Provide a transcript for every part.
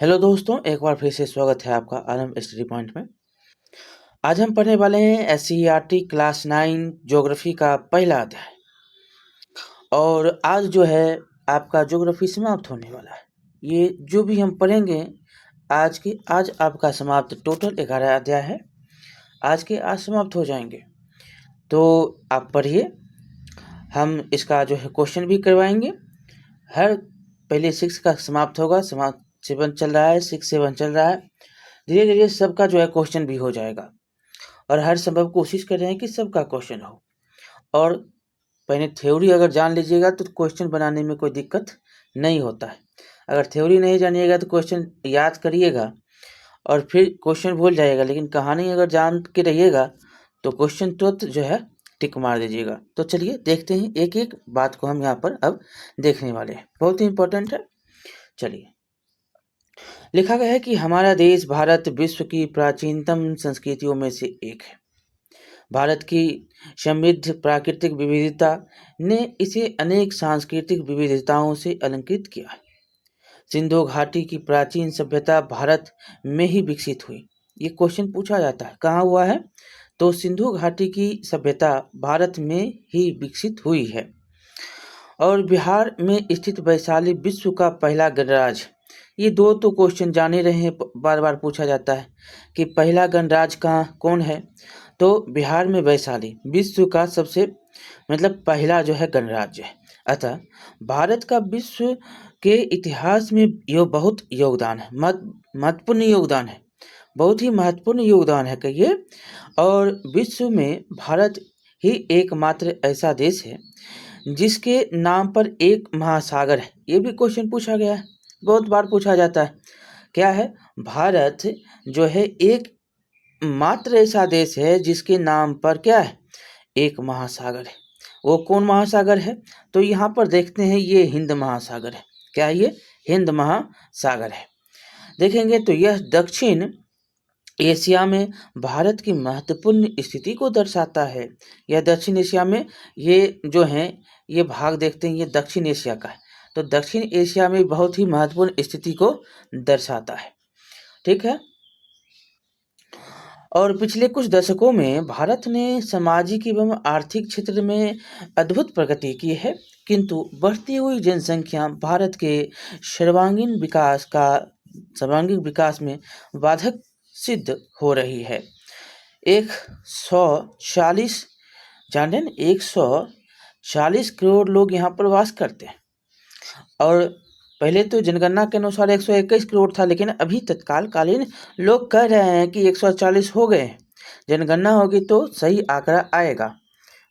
Hello दोस्तों, एक बार फिर से स्वागत है आपका आनंद स्टडी पॉइंट में। आज हम पढ़ने वाले हैं एससीईआरटी क्लास 9 ज्योग्राफी का पहला अध्याय। और आज जो है आपका ज्योग्राफी समाप्त होने वाला है। ये जो भी हम पढ़ेंगे आज आपका समाप्त टोटल 11 अध्याय है। आज समाप्त हो जाएंगे, तो आप पढ़िए। हम इसका जो है क्वेश्चन भी करवाएंगे। हर पहले 6 का समाप्त होगा, समाप्त 7 चल रहा है, 6-7 चल रहा है। धीरे धीरे सबका जो है क्वेश्चन भी हो जाएगा और हर संभव कोशिश कर रहे हैं कि सबका क्वेश्चन हो। और पहले थ्योरी अगर जान लीजिएगा तो क्वेश्चन बनाने में कोई दिक्कत नहीं होता है। अगर थ्योरी नहीं जानिएगा तो क्वेश्चन याद करिएगा और फिर क्वेश्चन भूल जाइएगा, लेकिन कहानी अगर जान के रहिएगा तो क्वेश्चन तुरंत जो है टिक मार दीजिएगा। तो चलिए देखते हैं, एक एक बात को हम यहाँ पर अब देखने वाले हैं, बहुत ही इंपॉर्टेंट है। चलिए, लिखा गया है कि हमारा देश भारत विश्व की प्राचीनतम संस्कृतियों में से एक है। भारत की समृद्ध प्राकृतिक विविधता ने इसे अनेक सांस्कृतिक विविधताओं से अलंकृत किया है। सिंधु घाटी की प्राचीन सभ्यता भारत में ही विकसित हुई। ये क्वेश्चन पूछा जाता है, कहाँ हुआ है? तो सिंधु घाटी की सभ्यता भारत में ही विकसित हुई है। और बिहार में स्थित वैशाली विश्व का पहला गणराज्य। ये दो तो क्वेश्चन जाने रहे हैं, बार बार पूछा जाता है कि पहला गणराज्य कौन है? तो बिहार में वैशाली विश्व का सबसे पहला जो है गणराज्य है। अतः भारत का विश्व के इतिहास में यह बहुत योगदान है, महत्वपूर्ण योगदान है, बहुत ही महत्वपूर्ण योगदान है कहिए। और विश्व में भारत ही एकमात्र ऐसा देश है जिसके नाम पर एक महासागर है। ये भी क्वेश्चन पूछा गया है, बहुत बार पूछा जाता है। क्या है? भारत जो है एक मात्र ऐसा देश है जिसके नाम पर क्या है? एक महासागर है। वो कौन महासागर है? तो यहाँ पर देखते हैं, ये हिंद महासागर है। क्या है ये? हिंद महासागर है। देखेंगे तो यह दक्षिण एशिया में भारत की महत्वपूर्ण स्थिति को दर्शाता है। यह दक्षिण एशिया में, ये जो है ये भाग देखते हैं, ये दक्षिण एशिया का है। तो दक्षिण एशिया में बहुत ही महत्वपूर्ण स्थिति को दर्शाता है। ठीक है। और पिछले कुछ दशकों में भारत ने सामाजिक एवं आर्थिक क्षेत्र में अद्भुत प्रगति की है, किंतु बढ़ती हुई जनसंख्या भारत के सर्वांगीण विकास में बाधक सिद्ध हो रही है। 140 जाने 140 करोड़ लोग यहाँ पर वास करते हैं। और पहले तो जनगणना के अनुसार 121 करोड़ था, लेकिन अभी तत्कालीन लोग कह रहे हैं कि 140 हो गए। जनगणना होगी तो सही आंकड़ा आएगा।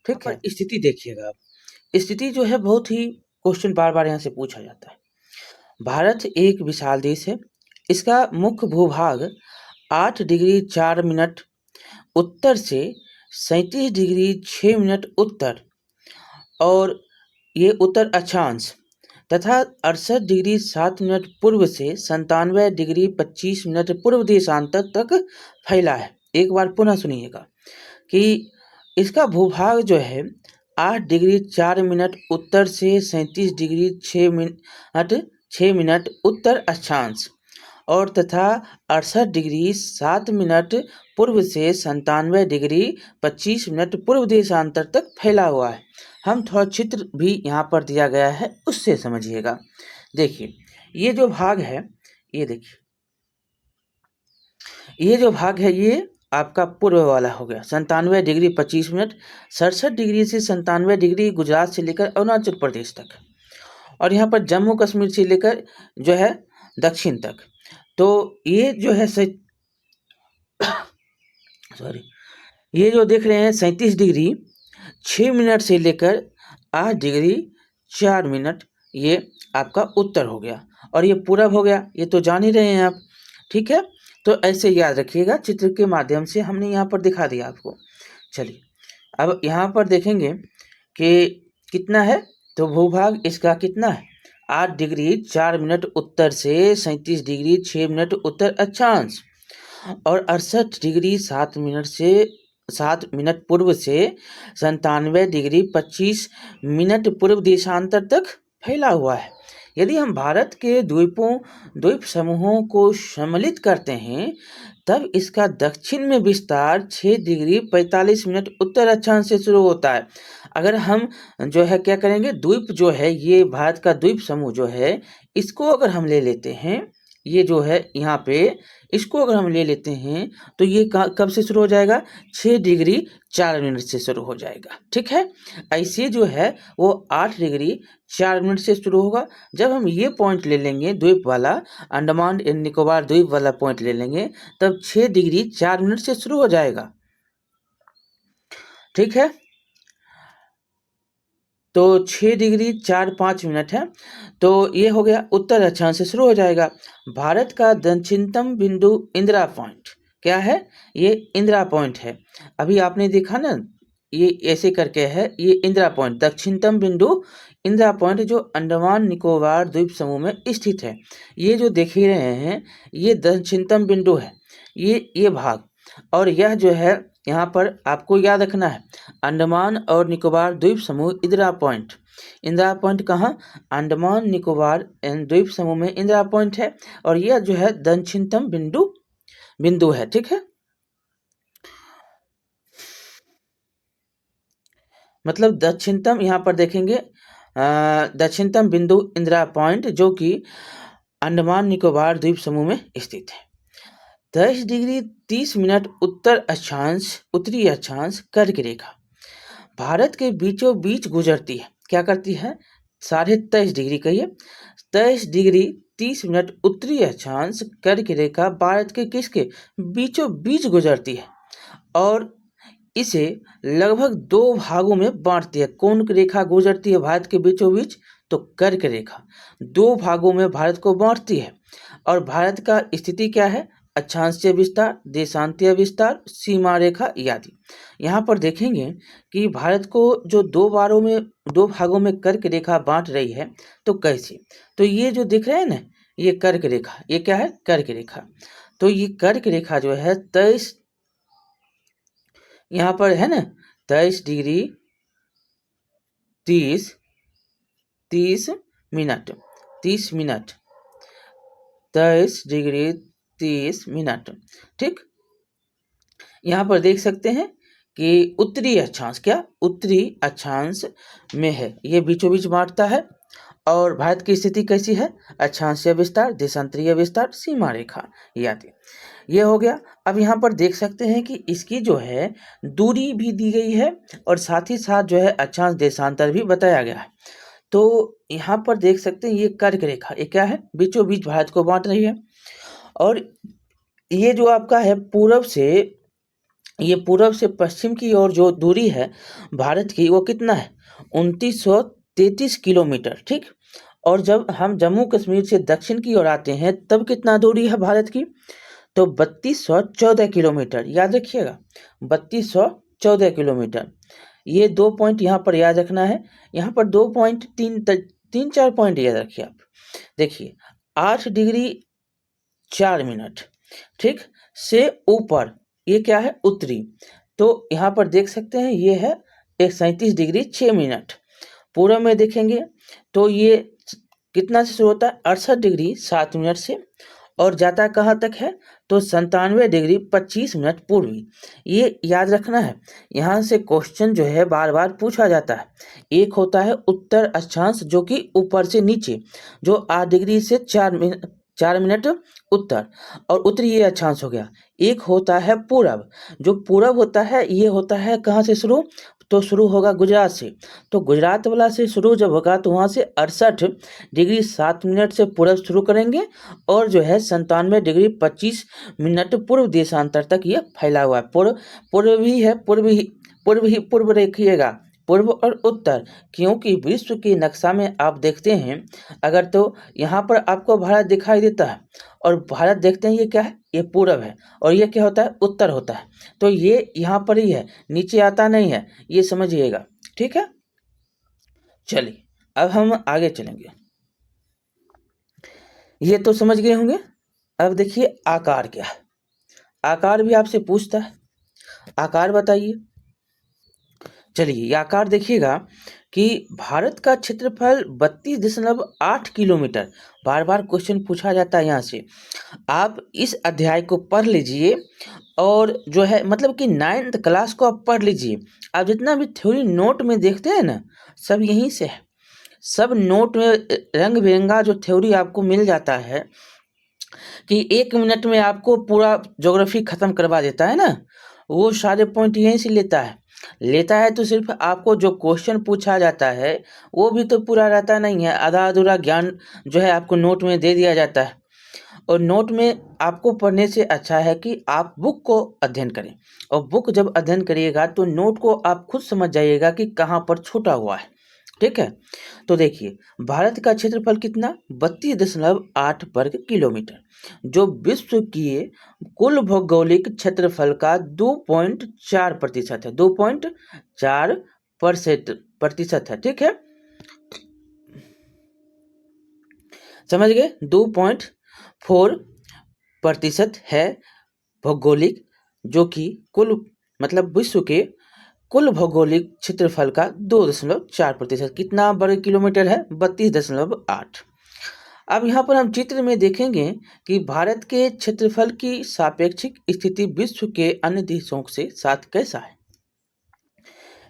ठीक है। स्थिति देखिएगा आप, स्थिति जो है बहुत ही क्वेश्चन बार बार यहाँ से पूछा जाता है। भारत एक विशाल देश है। इसका मुख्य भूभाग 8 डिग्री 4 मिनट उत्तर से 37 डिग्री 6 मिनट उत्तर और ये उत्तर अक्षांश तथा 68 डिग्री 7 मिनट पूर्व से 97 डिग्री 25 मिनट पूर्व देशांतर तक फैला है। एक बार पुनः सुनिएगा कि इसका भूभाग जो है 8 डिग्री 4 मिनट उत्तर से 37 डिग्री 6 मिनट उत्तर अक्षांश और तथा 68 डिग्री 7 मिनट पूर्व से 97 डिग्री 25 मिनट पूर्व देशांतर तक फैला हुआ है। हम थोड़ा चित्र भी यहाँ पर दिया गया है, उससे समझिएगा। देखिए, ये जो भाग है, ये देखिए, ये जो भाग है ये आपका पूर्व वाला हो गया 97 डिग्री 25 मिनट। 67 डिग्री से 97 डिग्री गुजरात से लेकर अरुणाचल प्रदेश तक, और यहाँ पर जम्मू कश्मीर से लेकर जो है दक्षिण तक। तो ये जो है ये जो देख रहे हैं 37 डिग्री 6 मिनट से लेकर 8 डिग्री 4 मिनट, ये आपका उत्तर हो गया और ये पूरब हो गया। ये तो जान ही रहे हैं आप। ठीक है, तो ऐसे याद रखिएगा, चित्र के माध्यम से हमने यहाँ पर दिखा दिया आपको। चलिए, अब यहाँ पर देखेंगे कि कितना है। तो भूभाग इसका कितना है? 8 डिग्री 4 मिनट उत्तर से 37 डिग्री 6 मिनट उत्तर अक्षांश और 68 डिग्री 7 मिनट पूर्व से 97 डिग्री 25 मिनट पूर्व देशांतर तक फैला हुआ है। यदि हम भारत के द्वीप समूहों को सम्मिलित करते हैं तब इसका दक्षिण में विस्तार 6 डिग्री 45 मिनट उत्तर अक्षांश से शुरू होता है। अगर हम जो है क्या करेंगे, द्वीप जो है ये भारत का द्वीप समूह जो है इसको अगर हम ले लेते हैं, ये जो है यहाँ पे इसको अगर हम ले लेते हैं तो ये कब से शुरू हो जाएगा, 6 डिग्री 4 मिनट से शुरू हो जाएगा। ठीक है, ऐसे जो है वो 8 डिग्री 4 मिनट से शुरू होगा। जब हम ये पॉइंट ले लेंगे द्वीप वाला, अंडमान एंड निकोबार द्वीप वाला पॉइंट ले लेंगे तब 6 डिग्री 4 मिनट से शुरू हो जाएगा। ठीक है, तो 6 डिग्री 4-5 मिनट है, तो ये हो गया उत्तर अक्षांश से शुरू हो जाएगा। भारत का दक्षिणतम बिंदु इंदिरा पॉइंट क्या है, ये इंदिरा पॉइंट है। अभी आपने देखा ना, ये ऐसे करके है, ये इंदिरा पॉइंट, दक्षिणतम बिंदु इंदिरा पॉइंट जो अंडमान निकोबार द्वीप समूह में स्थित है। ये जो देख ही रहे हैं ये दक्षिणतम बिंदु है, ये भाग, और यह जो है यहाँ पर आपको याद रखना है अंडमान और निकोबार द्वीप समूह इंदिरा पॉइंट। इंदिरा पॉइंट कहाँ, अंडमान निकोबार द्वीप समूह में इंदिरा पॉइंट है, और यह जो है दक्षिणतम बिंदु है। ठीक है, मतलब दक्षिणतम यहाँ पर देखेंगे दक्षिणतम बिंदु इंदिरा पॉइंट जो कि अंडमान निकोबार द्वीप समूह में स्थित है। 10 डिग्री 30 मिनट उत्तरी अक्षांश कर्क रेखा भारत के बीचों बीच गुजरती है। क्या करती है, 23.5 डिग्री कहिए, 23 डिग्री 30 मिनट उत्तरी अक्षांश कर्क रेखा भारत के किसके बीचों बीच गुजरती है और इसे लगभग 2 भागों में बांटती है। कौन रेखा गुजरती है भारत के बीचों बीच, तो कर्क रेखा 2 भागों में भारत को बांटती है। और भारत का स्थिति क्या है, अक्षांशीय विस्तार, देशांतीय विस्तार, सीमा रेखा आदि। यहाँ पर देखेंगे कि भारत को जो 2 भागों में कर्क रेखा बांट रही है, तो कैसे, तो ये जो दिख रहे हैं ना, ये कर्क रेखा, ये क्या है, कर्क रेखा। तो ये कर्क रेखा जो है 23 यहाँ पर है ना 23 डिग्री 30 मिनट 23 डिग्री 30 मिनट। ठीक, यहाँ पर देख सकते हैं कि उत्तरी अक्षांश, क्या उत्तरी अक्षांश में है, ये बीचों बीच बांटता है। और भारत की स्थिति कैसी है, अक्षांशीय विस्तार, देशांतरीय विस्तार, सीमा रेखा आदि। ये हो गया। अब यहाँ पर देख सकते हैं कि इसकी जो है दूरी भी दी गई है और साथ ही साथ जो है अक्षांश देशांतर भी बताया गया है। तो यहाँ पर देख सकते हैं ये कर्क रेखा, ये क्या है, बीचों बीच भारत को बांट रही है। और ये जो आपका है पूर्व से पश्चिम की ओर जो दूरी है भारत की, वो कितना है, 2933 किलोमीटर। ठीक, और जब हम जम्मू कश्मीर से दक्षिण की ओर आते हैं तब कितना दूरी है भारत की, तो 3214 किलोमीटर। याद रखिएगा 3214 किलोमीटर। ये 2 पॉइंट यहाँ पर याद रखना है। यहाँ पर 2 पॉइंट 3-4 पॉइंट याद रखिए आप। देखिए 8 डिग्री 4 मिनट ठीक से ऊपर, ये क्या है, उत्तरी। तो यहाँ पर देख सकते हैं ये है 37 डिग्री 6 मिनट। पूर्व में देखेंगे तो ये कितना से शुरू होता है, 68 डिग्री 7 मिनट से, और जाता कहाँ तक है, तो 97 डिग्री 25 मिनट पूर्वी। ये याद रखना है। यहाँ से क्वेश्चन जो है बार बार पूछा जाता है। एक होता है उत्तर अक्षांश जो कि ऊपर से नीचे, जो 8 डिग्री से 4 मिनट उत्तर, और उत्तरी ये अक्षांश हो गया। एक होता है पूरब, जो पूरब होता है ये होता है कहाँ से शुरू, तो शुरू होगा गुजरात से। तो गुजरात वाला से शुरू जब होगा तो वहाँ से 68 डिग्री 7 मिनट से पूर्व शुरू करेंगे, और जो है 97 डिग्री 25 मिनट पूर्व देशांतर तक ये फैला हुआ है। पूर्व रखिएगा, पूर्व और उत्तर, क्योंकि विश्व के नक्शा में आप देखते हैं अगर, तो यहाँ पर आपको भारत दिखाई देता है, और भारत देखते हैं ये क्या है, ये पूरब है, और ये क्या होता है, उत्तर होता है। तो ये यहाँ पर ही है, नीचे आता नहीं है, ये समझिएगा। ठीक है, चलिए अब हम आगे चलेंगे। ये तो समझ गए होंगे। अब देखिए आकार क्या है, आकार भी आपसे पूछता है, आकार बताइए। चलिए ये आकार देखिएगा कि भारत का क्षेत्रफल 32.8 किलोमीटर। बार बार क्वेश्चन पूछा जाता है यहाँ से। आप इस अध्याय को पढ़ लीजिए और जो है मतलब कि 9th क्लास को आप पढ़ लीजिए। आप जितना भी थ्योरी नोट में देखते हैं ना, सब यहीं से है। सब नोट में रंग बिरंगा जो थ्योरी आपको मिल जाता है कि 1 मिनट में आपको पूरा ज्योग्राफी खत्म करवा देता है ना, वो सारे पॉइंट यहीं से लेता है तो सिर्फ आपको जो क्वेश्चन पूछा जाता है वो भी तो पूरा रहता नहीं है। आधा अधूरा ज्ञान जो है आपको नोट में दे दिया जाता है। और नोट में आपको पढ़ने से अच्छा है कि आप बुक को अध्ययन करें, और बुक जब अध्ययन करिएगा तो नोट को आप खुद समझ जाइएगा कि कहाँ पर छूटा हुआ है। ठीक है, तो देखिए भारत का क्षेत्रफल कितना, 32.8 वर्ग किलोमीटर, जो विश्व की कुल भौगोलिक क्षेत्रफल का 2.4% है। 2.4% है। ठीक है, समझ गए, 2.4% है भौगोलिक, जो कि कुल मतलब विश्व के कुल भौगोलिक क्षेत्रफल का 2.4%। कितना वर्ग किलोमीटर है, 32.8। अब यहाँ पर हम चित्र में देखेंगे कि भारत के क्षेत्रफल की सापेक्षिक स्थिति विश्व के अन्य देशों से साथ कैसा है।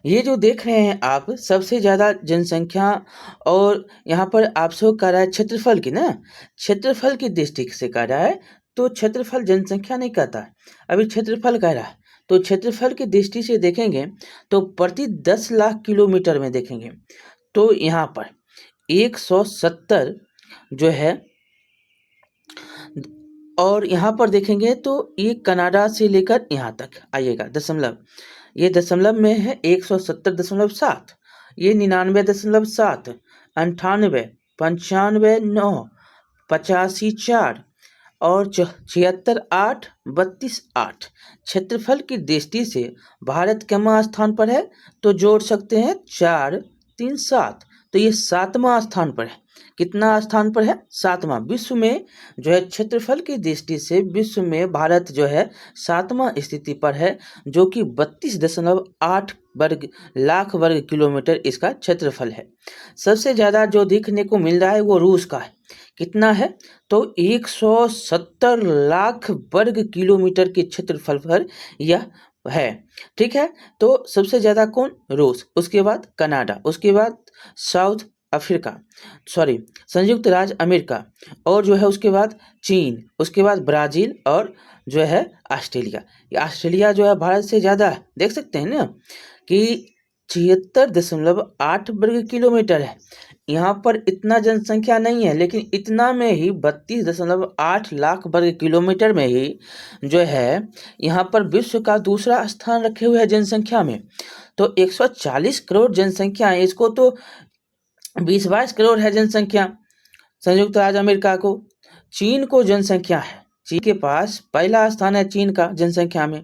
ये जो देख रहे हैं आप, सबसे ज़्यादा जनसंख्या, और यहाँ पर आप शो कर रहा है क्षेत्रफल की ना, क्षेत्रफल की दृष्टि से कर रहा है, तो क्षेत्रफल जनसंख्या नहीं कहता है, अभी क्षेत्रफल कह रहा है। तो क्षेत्रफल की दृष्टि से देखेंगे तो प्रति 10 लाख किलोमीटर में देखेंगे तो यहाँ पर 170 जो है, और यहाँ पर देखेंगे तो ये कनाडा से लेकर यहाँ तक आइएगा दशमलव, ये दशमलव में है 170.7, ये 99.7, 98, 95, 9, 85, 4 और 76, 8, 32, 8। क्षेत्रफल की दृष्टि से भारत कितना स्थान पर है, तो जोड़ सकते हैं 4, 3, 7, तो ये 7वां स्थान पर है। कितना स्थान पर है, 7वां। विश्व में जो है क्षेत्रफल की दृष्टि से विश्व में भारत जो है 7वां स्थिति पर है, जो कि 32.8 लाख वर्ग किलोमीटर इसका क्षेत्रफल है। सबसे ज़्यादा जो देखने को मिल रहा है वो रूस का है। कितना है, तो 170 लाख वर्ग किलोमीटर के क्षेत्रफल पर यह है। ठीक है, तो सबसे ज़्यादा कौन, रूस, उसके बाद कनाडा, उसके बाद साउथ अफ्रीका, सॉरी संयुक्त राज्य अमेरिका, और जो है उसके बाद चीन, उसके बाद ब्राज़ील, और जो है ऑस्ट्रेलिया। ये ऑस्ट्रेलिया जो है भारत से ज़्यादा है, देख सकते हैं ना कि 76.8 वर्ग किलोमीटर है। यहाँ पर इतना जनसंख्या नहीं है, लेकिन इतना में ही 32.8 लाख वर्ग किलोमीटर में ही जो है यहाँ पर विश्व का दूसरा स्थान रखे हुए है जनसंख्या में। तो 140 करोड़ जनसंख्या है, इसको तो 20-22 करोड़ है जनसंख्या संयुक्त राज्य अमेरिका को। चीन को जनसंख्या है, चीन के पास पहला स्थान है चीन का जनसंख्या में,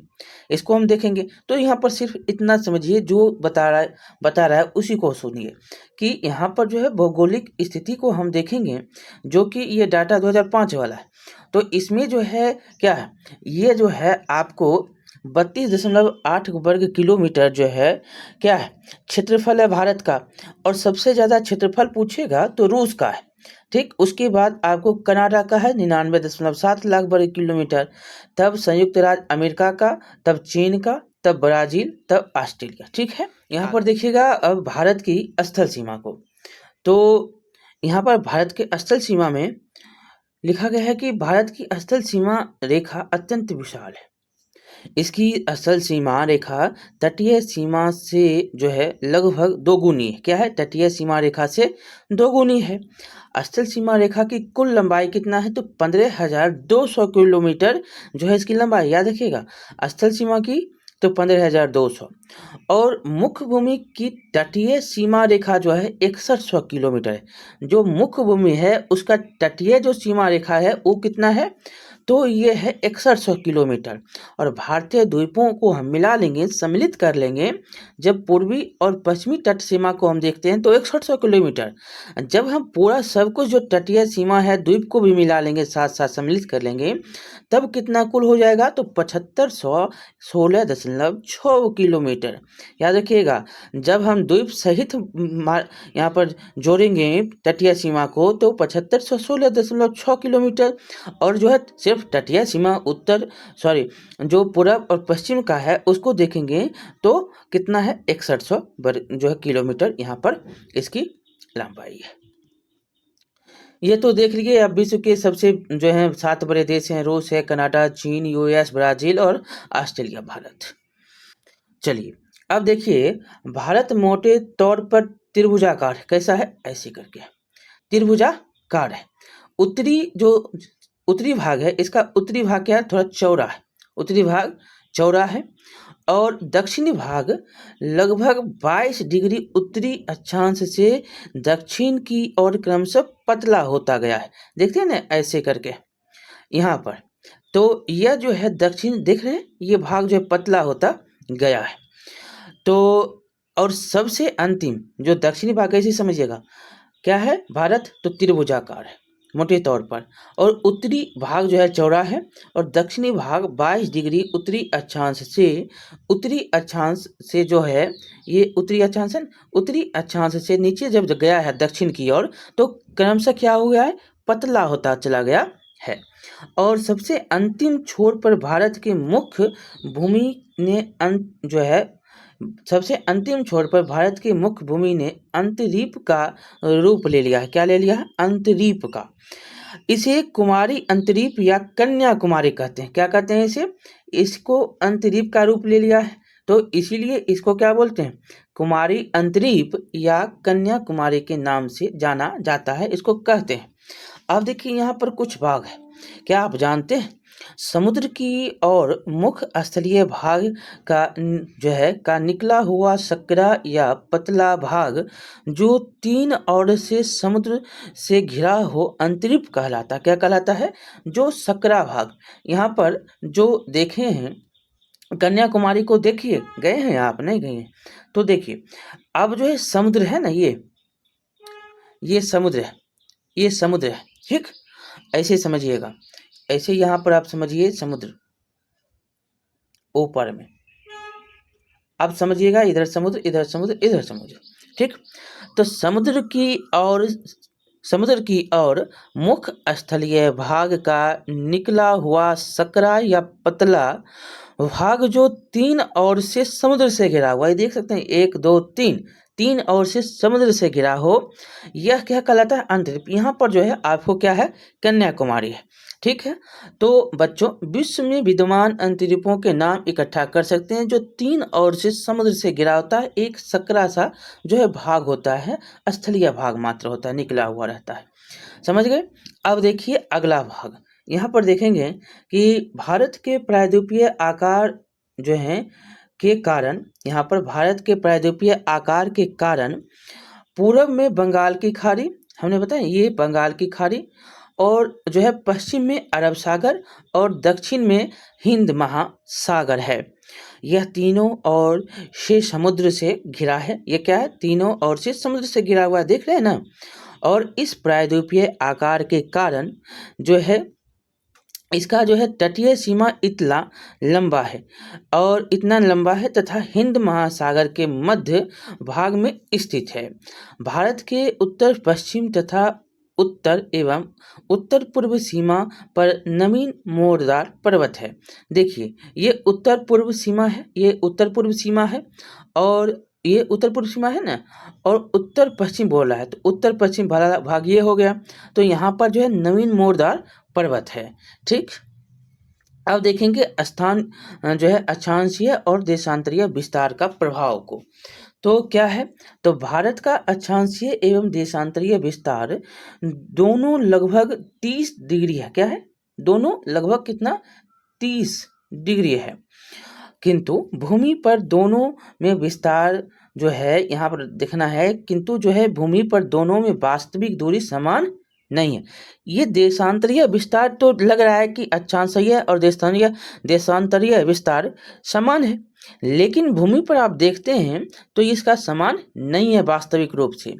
इसको हम देखेंगे। तो यहाँ पर सिर्फ इतना समझिए, जो बता रहा है उसी को सुनिए कि यहाँ पर जो है भौगोलिक स्थिति को हम देखेंगे, जो कि ये डाटा 2005 वाला है। तो इसमें जो है क्या है, ये जो है आपको 32.8 वर्ग किलोमीटर जो है क्या है, क्षेत्रफल है भारत का। और सबसे ज़्यादा क्षेत्रफल पूछेगा तो रूस का है। ठीक, उसके बाद आपको कनाडा का है 99.7 लाख वर्ग किलोमीटर, तब संयुक्त राज्य अमेरिका का, तब चीन का, तब ब्राज़ील, तब ऑस्ट्रेलिया। ठीक है, यहाँ पर देखिएगा अब भारत की स्थल सीमा को। तो यहाँ पर भारत के स्थल सीमा में लिखा गया है कि भारत की स्थल सीमा रेखा अत्यंत विशाल है। इसकी स्थल सीमा रेखा तटीय सीमा से जो है लगभग दोगुनी है। क्या है, तटीय सीमा रेखा से दोगुनी है। स्थल सीमा रेखा की कुल लंबाई कितना है, तो 15,200 किलोमीटर जो है इसकी लंबाई, याद रखिएगा स्थल सीमा की तो 15,200, और मुख्य भूमि की तटीय सीमा रेखा जो है 6100 किलोमीटर है। जो मुख्य भूमि है उसका तटीय जो सीमा रेखा है वो कितना है, तो ये है 6100 किलोमीटर। और भारतीय द्वीपों को हम मिला लेंगे, सम्मिलित कर लेंगे, जब पूर्वी और पश्चिमी तट सीमा को हम देखते हैं तो 6100 किलोमीटर। जब हम पूरा सब कुछ जो तटीय सीमा है द्वीप को भी मिला लेंगे, साथ साथ सम्मिलित कर लेंगे, तब कितना कुल हो जाएगा तो 7516.6 किलोमीटर। याद रखिएगा, जब हम द्वीप सहित यहाँ पर जोड़ेंगे तटीय सीमा को तो 7516.6 किलोमीटर। और जो है सिर्फ तटीय सीमा जो पूरब और पश्चिम का है उसको देखेंगे तो कितना है 6100 जो है किलोमीटर यहाँ पर इसकी लंबाई है। ये तो देख लीजिए। अब विश्व के सबसे जो है 7 बड़े देश हैं, रूस है, कनाडा, चीन, यूएस, ब्राजील और ऑस्ट्रेलिया, भारत। चलिए अब देखिए, भारत मोटे तौर पर त्रिभुजाकार कैसा है, ऐसे करके त्रिभुजाकार है। उत्तरी भाग है इसका, उत्तरी भाग क्या है, थोड़ा चौड़ा है, उत्तरी भाग चौड़ा है। और दक्षिणी भाग लगभग 22 डिग्री उत्तरी अक्षांश से दक्षिण की ओर क्रमशः पतला होता गया है। देखते हैं ना ऐसे करके यहाँ पर, तो यह जो है दक्षिण, देख रहे हैं, ये भाग जो है पतला होता गया है। तो और सबसे अंतिम जो दक्षिणी भाग, ऐसे समझिएगा क्या है, भारत तो त्रिभुजाकार है मोटे तौर पर, और उत्तरी भाग जो है चौड़ा है, और दक्षिणी भाग 22 डिग्री उत्तरी अक्षांश से जो है, ये उत्तरी अक्षांश है, उत्तरी अक्षांश से नीचे जब गया है दक्षिण की ओर तो क्रमशः क्या हो गया है, पतला होता चला गया है। और सबसे अंतिम छोर पर भारत के मुख्य भूमि ने जो है, सबसे अंतिम छोर पर भारत की मुख्य भूमि ने अंतरीप का रूप ले लिया है। क्या ले लिया है, अंतरीप का। इसे कुमारी अंतरीप या कन्याकुमारी कहते हैं। क्या कहते हैं इसे, इसको अंतरीप का रूप ले लिया है, तो इसीलिए इसको क्या बोलते हैं, कुमारी अंतरीप या कन्याकुमारी के नाम से जाना जाता है, इसको कहते हैं। अब देखिए यहाँ पर कुछ भाग है, क्या आप जानते हैं, समुद्र की और मुख्य स्थलीय भाग का जो है का निकला हुआ सकरा या पतला भाग जो 3 ओर से समुद्र से घिरा हो अंतरिप कहलाता। क्या कहलाता है, जो सकरा भाग। यहाँ पर जो देखे हैं कन्याकुमारी को, देखिए गए हैं आप, नहीं गए हैं तो देखिए, अब जो है समुद्र है ना, ये समुद्र है, ये समुद्र है, ठीक, ऐसे समझिएगा, ऐसे यहाँ पर आप समझिए समुद्र ऊपर में, आप समझिएगा इधर समुद्र, इधर समुद्र, इधर समुद्र, ठीक। तो समुद्र की ओर मुख्य स्थलीय भाग का निकला हुआ सकरा या पतला भाग जो 3 ओर से समुद्र से घिरा हुआ है, देख सकते हैं 1 2 3 ओर से समुद्र से घिरा हो, यह क्या कहलाता है, अंतरिप। यहाँ पर जो है आपको क्या है, कन्याकुमारी है, ठीक है। तो बच्चों, विश्व में विद्यमान अंतरिपों के नाम इकट्ठा कर सकते हैं जो 3 ओर से समुद्र से घिरा होता है, एक सकरा सा जो है भाग होता है, स्थलीय भाग मात्र होता है, निकला हुआ रहता है, समझ गए। अब देखिए अगला भाग, यहाँ पर देखेंगे कि भारत के प्रायद्वीपीय आकार जो है के कारण, यहाँ पर भारत के प्रायद्वीपीय आकार के कारण पूरब में बंगाल की खाड़ी, हमने बताया ये बंगाल की खाड़ी, और जो है पश्चिम में अरब सागर और दक्षिण में हिंद महासागर है। यह तीनों ओर से समुद्र से घिरा है। ये क्या है, तीनों ओर से समुद्र से घिरा हुआ है, देख रहे हैं ना। और इस प्रायद्वीपीय आकार के कारण जो है इसका जो है तटीय सीमा इतना लंबा है, और इतना लंबा है तथा हिंद महासागर के मध्य भाग में स्थित है। भारत के उत्तर पश्चिम तथा उत्तर एवं उत्तर पूर्व सीमा पर नवीन मोरदार पर्वत है। देखिए ये उत्तर पूर्व सीमा है, ये उत्तर पूर्व सीमा है, और ये उत्तर पूर्व सीमा है ना, और उत्तर पश्चिम बोल रहा है, तो उत्तर पश्चिम वाला भाग ये हो गया। तो यहाँ पर जो है नवीन मोरदार पर्वत है, ठीक। अब देखेंगे स्थान जो है अक्षांशीय और देशांतरीय विस्तार का प्रभाव को। तो क्या है, तो भारत का अक्षांशीय एवं देशांतरीय विस्तार दोनों लगभग 30 डिग्री है। क्या है, दोनों लगभग कितना, 30 डिग्री है, किंतु भूमि पर दोनों में विस्तार जो है यहाँ पर देखना है, किंतु जो है भूमि पर दोनों में वास्तविक दूरी समान नहीं है। ये देशांतरीय विस्तार तो लग रहा है कि अक्षांशीय और देशांतरीय विस्तार समान है, लेकिन भूमि पर आप देखते हैं तो इसका समान नहीं है वास्तविक रूप से।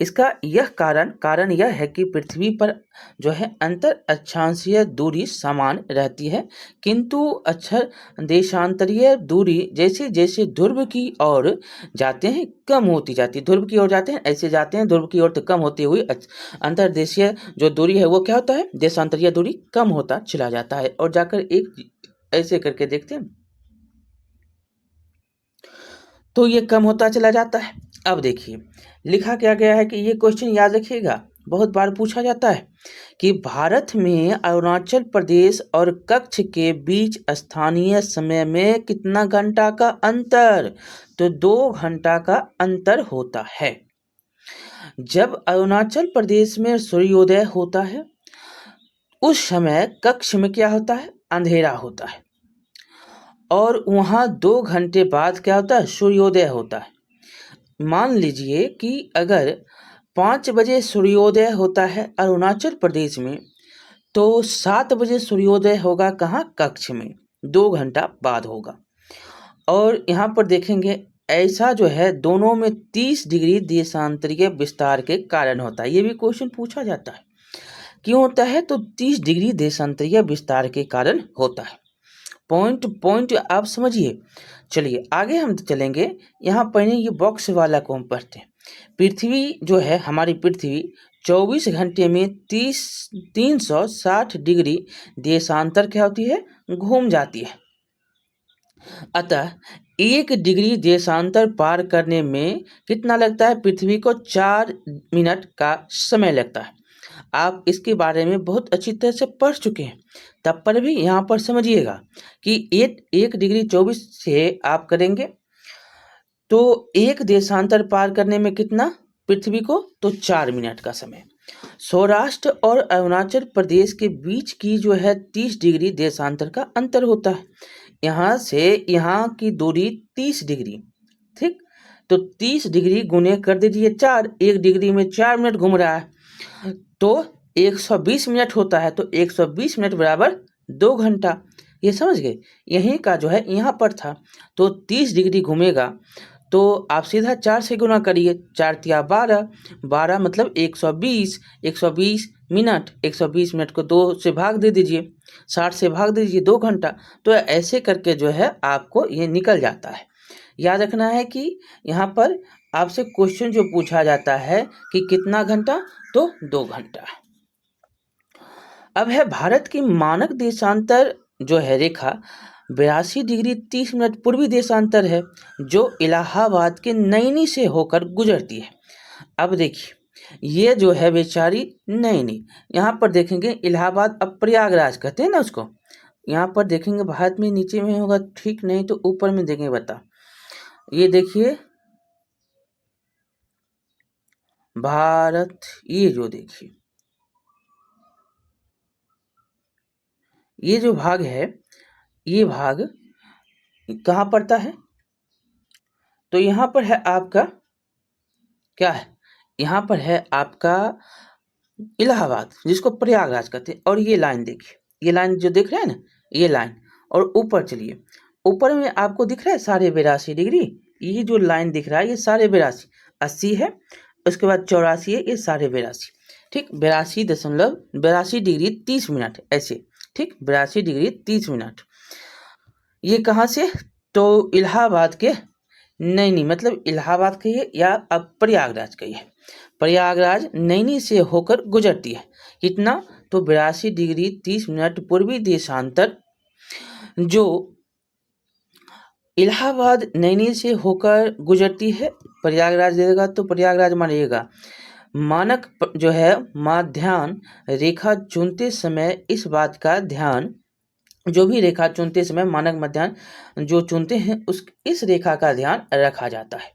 इसका यह कारण यह है कि पृथ्वी पर जो है अंतर अक्षांशीय दूरी समान रहती है, किंतु अक्षर देशांतरीय दूरी जैसे जैसे ध्रुव की ओर जाते हैं कम होती जाती है। ध्रुव की ओर जाते हैं ऐसे जाते हैं ध्रुव की ओर, तो कम होती हुई अंतर्देशीय जो दूरी है वो क्या होता है, देशांतरीय दूरी कम होता चला जाता है। और जाकर एक ऐसे करके देखते हैं तो ये कम होता चला जाता है। अब देखिए लिखा क्या गया है कि ये क्वेश्चन याद रखिएगा, बहुत बार पूछा जाता है कि भारत में अरुणाचल प्रदेश और कच्छ के बीच स्थानीय समय में कितना घंटा का अंतर, तो 2 घंटा का अंतर होता है। जब अरुणाचल प्रदेश में सूर्योदय होता है उस समय कच्छ में क्या होता है, अंधेरा होता है, और वहाँ 2 घंटे बाद क्या होता है, सूर्योदय होता है। मान लीजिए कि अगर 5 बजे सूर्योदय होता है अरुणाचल प्रदेश में, तो 7 बजे सूर्योदय होगा कहाँ, कच्छ में, 2 घंटा बाद होगा। और यहाँ पर देखेंगे ऐसा जो है दोनों में 30 डिग्री देशांतरीय विस्तार के कारण होता है। ये भी क्वेश्चन पूछा जाता है क्यों होता है, तो 30 डिग्री देशांतरीय विस्तार के कारण होता है। पॉइंट आप समझिए। चलिए आगे हम चलेंगे। यहाँ पहले ये बॉक्स वाला को हम पढ़ते हैं। पृथ्वी जो है, हमारी पृथ्वी 24 घंटे में 360 डिग्री देशांतर क्या होती है, घूम जाती है। अतः 1 डिग्री देशांतर पार करने में कितना लगता है, पृथ्वी को 4 मिनट का समय लगता है। आप इसके बारे में बहुत अच्छी तरह से पढ़ चुके हैं, तब पर भी यहाँ पर समझिएगा कि 1 डिग्री 24 से आप करेंगे तो 1 देशांतर पार करने में कितना पृथ्वी को, तो 4 मिनट का समय। सौराष्ट्र और अरुणाचल प्रदेश के बीच की जो है 30 डिग्री देशांतर का अंतर होता है। यहाँ से यहाँ की दूरी 30 डिग्री, ठीक, तो 30 डिग्री गुने कर दीजिए 4, 1 डिग्री में 4 मिनट घूम रहा है तो 120 मिनट होता है, तो 120 मिनट बराबर 2 घंटा। ये समझ गए। यहीं का जो है यहाँ पर था, तो 30 डिग्री घूमेगा तो आप सीधा 4 से गुना करिए, 4 तिया 12, 12 मतलब 120, 120 मिनट, 120 मिनट को 2 से भाग दे दीजिए, 60 से भाग दीजिए, 2 घंटा। तो ऐसे करके जो है आपको ये निकल जाता है। याद रखना है कि यहाँ पर आपसे क्वेश्चन जो पूछा जाता है कि कितना घंटा, तो 2 घंटा। अब है भारत की मानक देशांतर जो है रेखा 82 डिग्री 30 मिनट पूर्वी देशांतर है, जो इलाहाबाद के नैनी से होकर गुजरती है। अब देखिए ये जो है बेचारी नैनी, यहाँ पर देखेंगे इलाहाबाद, अब प्रयागराज कहते हैं ना उसको। यहाँ पर देखेंगे भारत में नीचे में होगा, ठीक, नहीं तो ऊपर में देखेंगे, बता, ये देखिए भारत, ये जो देखिए ये जो भाग है, ये भाग कहाँ पड़ता है, तो यहाँ पर है आपका क्या है, यहाँ पर है आपका इलाहाबाद, जिसको प्रयागराज कहते हैं। और ये लाइन देखिए, ये लाइन जो दिख रहा है ना, ये लाइन, और ऊपर चलिए, ऊपर में आपको दिख रहा है 82.5 डिग्री, ये जो लाइन दिख रहा है ये 82.5, 80 है, उसके बाद 84 है, ये 82.5, ठीक, 82 डिग्री 30 मिनट ऐसे, ठीक, 82 डिग्री 30 मिनट। ये कहाँ से, तो इलाहाबाद के नैनी, मतलब इलाहाबाद कहिए या अब प्रयागराज कहिए, प्रयागराज नैनी से होकर गुजरती है। कितना, तो 82 डिग्री 30 मिनट पूर्वी देशांतर जो इलाहाबाद नैनी से होकर गुजरती है, प्रयागराज देगा तो प्रयागराज मानिएगा। मानक जो है माध्यान्ह रेखा चुनते समय इस बात का ध्यान, जो भी रेखा चुनते समय मानक मध्याह्न जो चुनते हैं उस इस रेखा का ध्यान रखा जाता है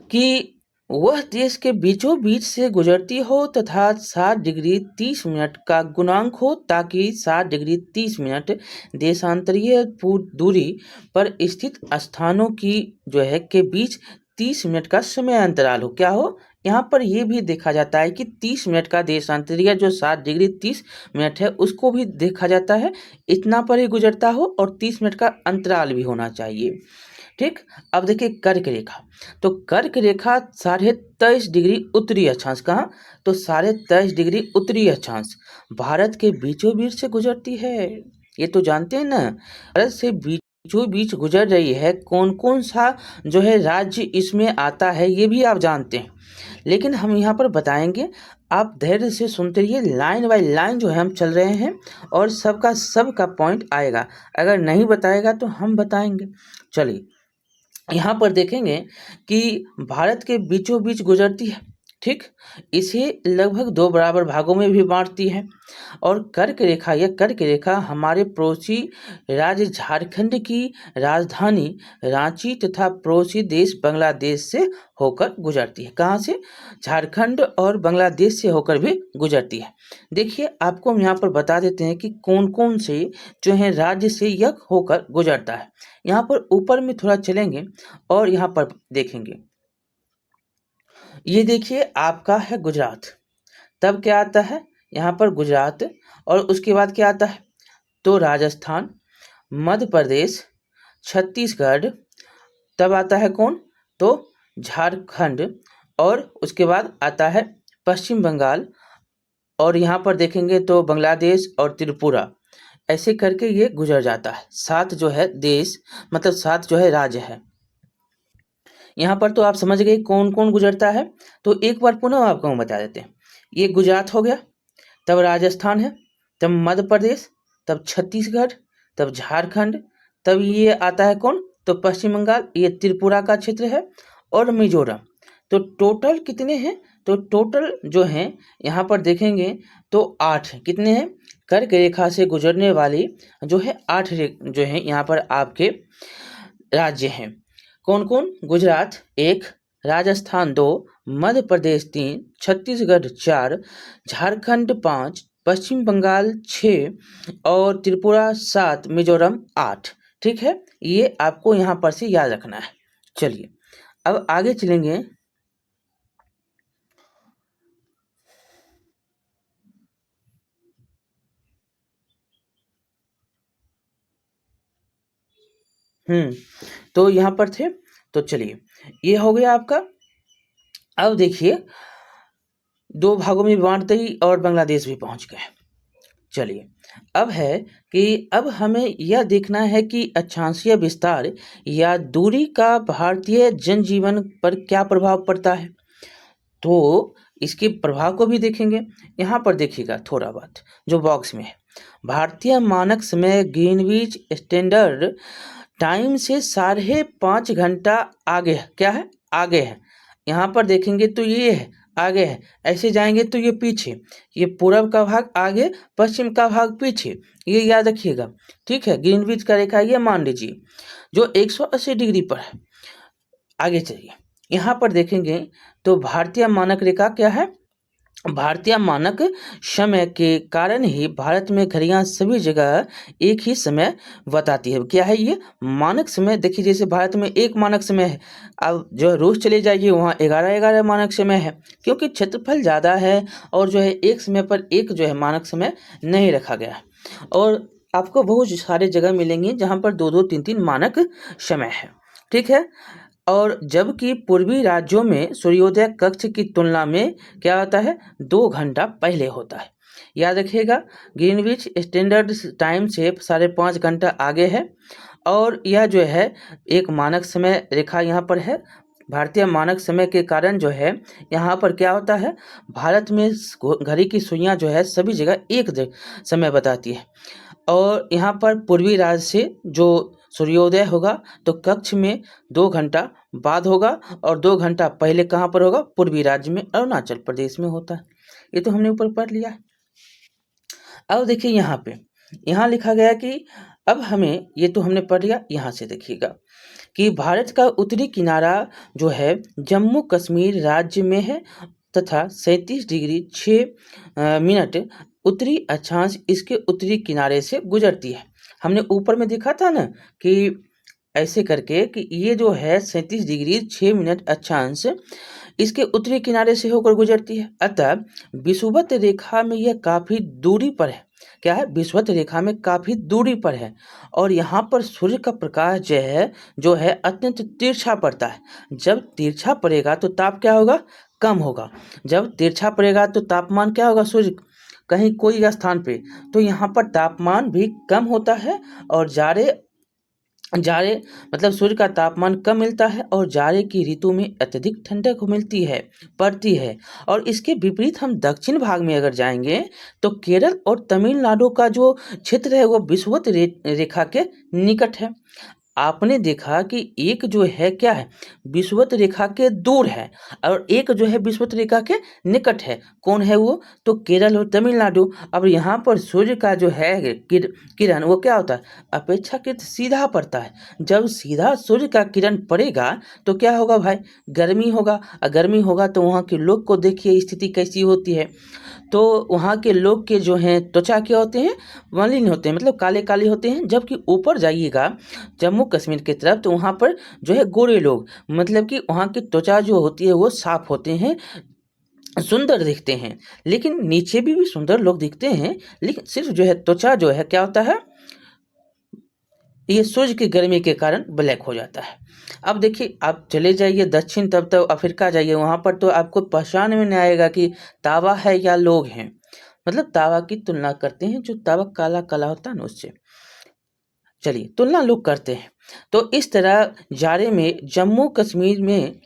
कि वह देश के बीचों बीच से गुजरती हो तथा 7 डिग्री 30 मिनट का गुणांक हो, ताकि 7 डिग्री 30 मिनट देशांतरीय दूरी पर स्थित स्थानों की जो है के बीच 30 मिनट का समय अंतराल हो। क्या हो, यहाँ पर ये भी देखा जाता है कि 30 मिनट का देशांतरीय जो 7 डिग्री 30 मिनट है उसको भी देखा जाता है, इतना पर ही गुजरता हो और 30 मिनट का अंतराल भी होना चाहिए। ठीक, अब देखिए कर्क रेखा। तो कर्क रेखा 23.5 डिग्री उत्तरी अक्षांश, कहाँ, तो 23.5 डिग्री उत्तरी अक्षांश भारत के बीचों बीच से गुजरती है। ये तो जानते हैं ना, भारत से बीचों बीच गुजर रही है। कौन कौन सा जो है राज्य इसमें आता है ये भी आप जानते हैं, लेकिन हम यहाँ पर बताएंगे। आप धैर्य से सुनते रहिए, लाइन बाय लाइन जो है हम चल रहे हैं और सबका पॉइंट आएगा। अगर नहीं बताएगा तो हम बताएंगे। चलिए, यहाँ पर देखेंगे कि भारत के बीचों बीच गुजरती है। ठीक, इसे लगभग 2 बराबर भागों में भी बांटती है। और कर्क रेखा, यह कर्क रेखा हमारे पड़ोसी राज्य झारखंड की राजधानी रांची तथा पड़ोसी देश बांग्लादेश से होकर गुजरती है। कहाँ से, झारखंड और बांग्लादेश से होकर भी गुजरती है। देखिए, आपको हम यहाँ पर बता देते हैं कि कौन कौन से जो है राज्य से यह होकर गुजरता है। यहाँ पर ऊपर में थोड़ा चलेंगे और यहाँ पर देखेंगे। ये देखिए आपका है गुजरात, तब क्या आता है यहाँ पर गुजरात, और उसके बाद क्या आता है, तो राजस्थान, मध्य प्रदेश, छत्तीसगढ़, तब आता है कौन, तो झारखंड, और उसके बाद आता है पश्चिम बंगाल, और यहाँ पर देखेंगे तो बांग्लादेश और त्रिपुरा। ऐसे करके ये गुजर जाता है। 7 जो है देश, मतलब 7 जो है राज्य है। यहाँ पर तो आप समझ गए कौन कौन गुजरता है। तो एक बार पुनः आपको हम बता देते हैं। ये गुजरात हो गया, तब राजस्थान है, तब मध्य प्रदेश, तब छत्तीसगढ़, तब झारखंड, तब ये आता है कौन, तो पश्चिम बंगाल, ये त्रिपुरा का क्षेत्र है, और मिजोरम। तो टोटल कितने हैं, तो टोटल जो हैं यहाँ पर देखेंगे तो 8 कितने हैं, कर्क रेखा से गुजरने वाली जो है 8 जो हैं यहाँ पर आपके राज्य हैं। कौन कौन, गुजरात 1, राजस्थान 2, मध्य प्रदेश 3, छत्तीसगढ़ 4, झारखंड 5, पश्चिम बंगाल 6 और त्रिपुरा 7, मिजोरम 8। ठीक है, ये आपको यहाँ पर से याद रखना है। चलिए, अब आगे चलेंगे। तो यहाँ पर थे, तो चलिए ये हो गया आपका। अब देखिए 2 भागों में बांट दी और बांग्लादेश भी पहुंच गए। चलिए, अब है कि अब हमें यह देखना है कि अक्षांशीय विस्तार या दूरी का भारतीय जनजीवन पर क्या प्रभाव पड़ता है। तो इसके प्रभाव को भी देखेंगे। यहाँ पर देखिएगा थोड़ा बात जो बॉक्स में है, भारतीय मानक समय ग्रीनविच स्टैंडर्ड टाइम से 5.5 घंटा आगे है। क्या है, आगे है। यहाँ पर देखेंगे तो ये है, आगे है। ऐसे जाएंगे तो ये पीछे, ये पूरब का भाग आगे, पश्चिम का भाग पीछे, ये याद रखिएगा। ठीक है, ग्रीनविच का रेखा ये मान लीजिए जो 180 डिग्री पर है। आगे चलिए, यहाँ पर देखेंगे तो भारतीय मानक रेखा क्या है, भारतीय मानक समय के कारण ही भारत में घड़ियां सभी जगह एक ही समय बताती है। क्या है ये मानक समय, देखिए जैसे भारत में एक मानक समय है, अब जो रूस चले जाइए वहाँ 11 मानक समय है, क्योंकि क्षेत्रफल ज़्यादा है और जो है एक समय पर एक जो है मानक समय नहीं रखा गया है। और आपको बहुत सारे जगह मिलेंगे जहाँ पर 2-2, 3-3 मानक समय है। ठीक है, और जबकि पूर्वी राज्यों में सूर्योदय कक्ष की तुलना में क्या होता है, 2 घंटा पहले होता है। याद रखिएगा, ग्रीनविच स्टैंडर्ड टाइम से 5.5 घंटा आगे है। और यह जो है एक मानक समय रेखा यहाँ पर है। भारतीय मानक समय के कारण जो है यहाँ पर क्या होता है, भारत में घड़ी की सुइयाँ जो है सभी जगह एक समय बताती है। और यहाँ पर पूर्वी राज्य से जो सूर्योदय होगा तो कक्ष में 2 घंटा बाद होगा, और 2 घंटा पहले कहाँ पर होगा, पूर्वी राज्य में अरुणाचल प्रदेश में होता है। ये तो हमने ऊपर पढ़ लिया है। अब देखिए यहाँ पे, यहाँ लिखा गया कि अब हमें, ये तो हमने पढ़ लिया। यहाँ से देखिएगा कि भारत का उत्तरी किनारा जो है जम्मू कश्मीर राज्य में है तथा 37 डिग्री 6 मिनट उत्तरी अक्षांश इसके उत्तरी किनारे से गुजरती है। हमने ऊपर में देखा था ना कि ऐसे करके कि ये जो है 37 डिग्री 6 मिनट अक्षांश इसके उत्तरी किनारे से होकर गुजरती है। अतः विषुवत रेखा में यह काफी दूरी पर है। क्या है? विषुवत रेखा में काफी दूरी पर है और यहाँ पर सूर्य का प्रकाश जो है अत्यंत तिरछा पड़ता है। जब तिरछा पड़ेगा तो ताप क्या होगा? कम होगा। जब तिरछा पड़ेगा तो तापमान क्या होगा? सूर्य कहीं कोई स्थान पे तो यहाँ पर तापमान भी कम होता है और जाड़े जाड़े मतलब सूर्य का तापमान कम मिलता है और जाड़े की ऋतु में अत्यधिक ठंडक पड़ती है। और इसके विपरीत हम दक्षिण भाग में अगर जाएंगे तो केरल और तमिलनाडु का जो क्षेत्र है वो विषुवत रेखा के निकट है। आपने देखा कि एक जो है क्या है? विषुवत रेखा के दूर है और एक जो है विषुवत रेखा के निकट है। कौन है वो? तो केरल और तमिलनाडु। अब यहाँ पर सूर्य का जो है किरण वो क्या होता है? अपेक्षाकृत सीधा पड़ता है। जब सीधा सूर्य का किरण पड़ेगा तो क्या होगा भाई? गर्मी होगा। और गर्मी होगा तो वहाँ के लोग को देखिए स्थिति कैसी होती है। तो वहाँ के लोग के जो हैं त्वचा क्या होते हैं? मलिन होते हैं, मतलब काले काले होते हैं। जबकि ऊपर जाइएगा जम्मू कश्मीर की तरफ तो वहाँ पर जो है गोरे लोग, मतलब कि वहाँ की त्वचा जो होती है वो साफ होते हैं, सुंदर दिखते हैं। लेकिन नीचे भी सुंदर लोग दिखते हैं, लेकिन सिर्फ जो है त्वचा जो है क्या होता है? ये सूर्य की गर्मी के कारण ब्लैक हो जाता है। अब देखिए आप चले जाइए दक्षिण तब तो अफ्रीका जाइए, वहाँ पर तो आपको पहचान में नहीं आएगा कि तावा है या लोग हैं। मतलब तावा की तुलना करते हैं, जो तावा काला काला होता है ना उससे। चलिए तुलना लोग करते हैं। तो इस तरह जाड़े में जम्मू कश्मीर में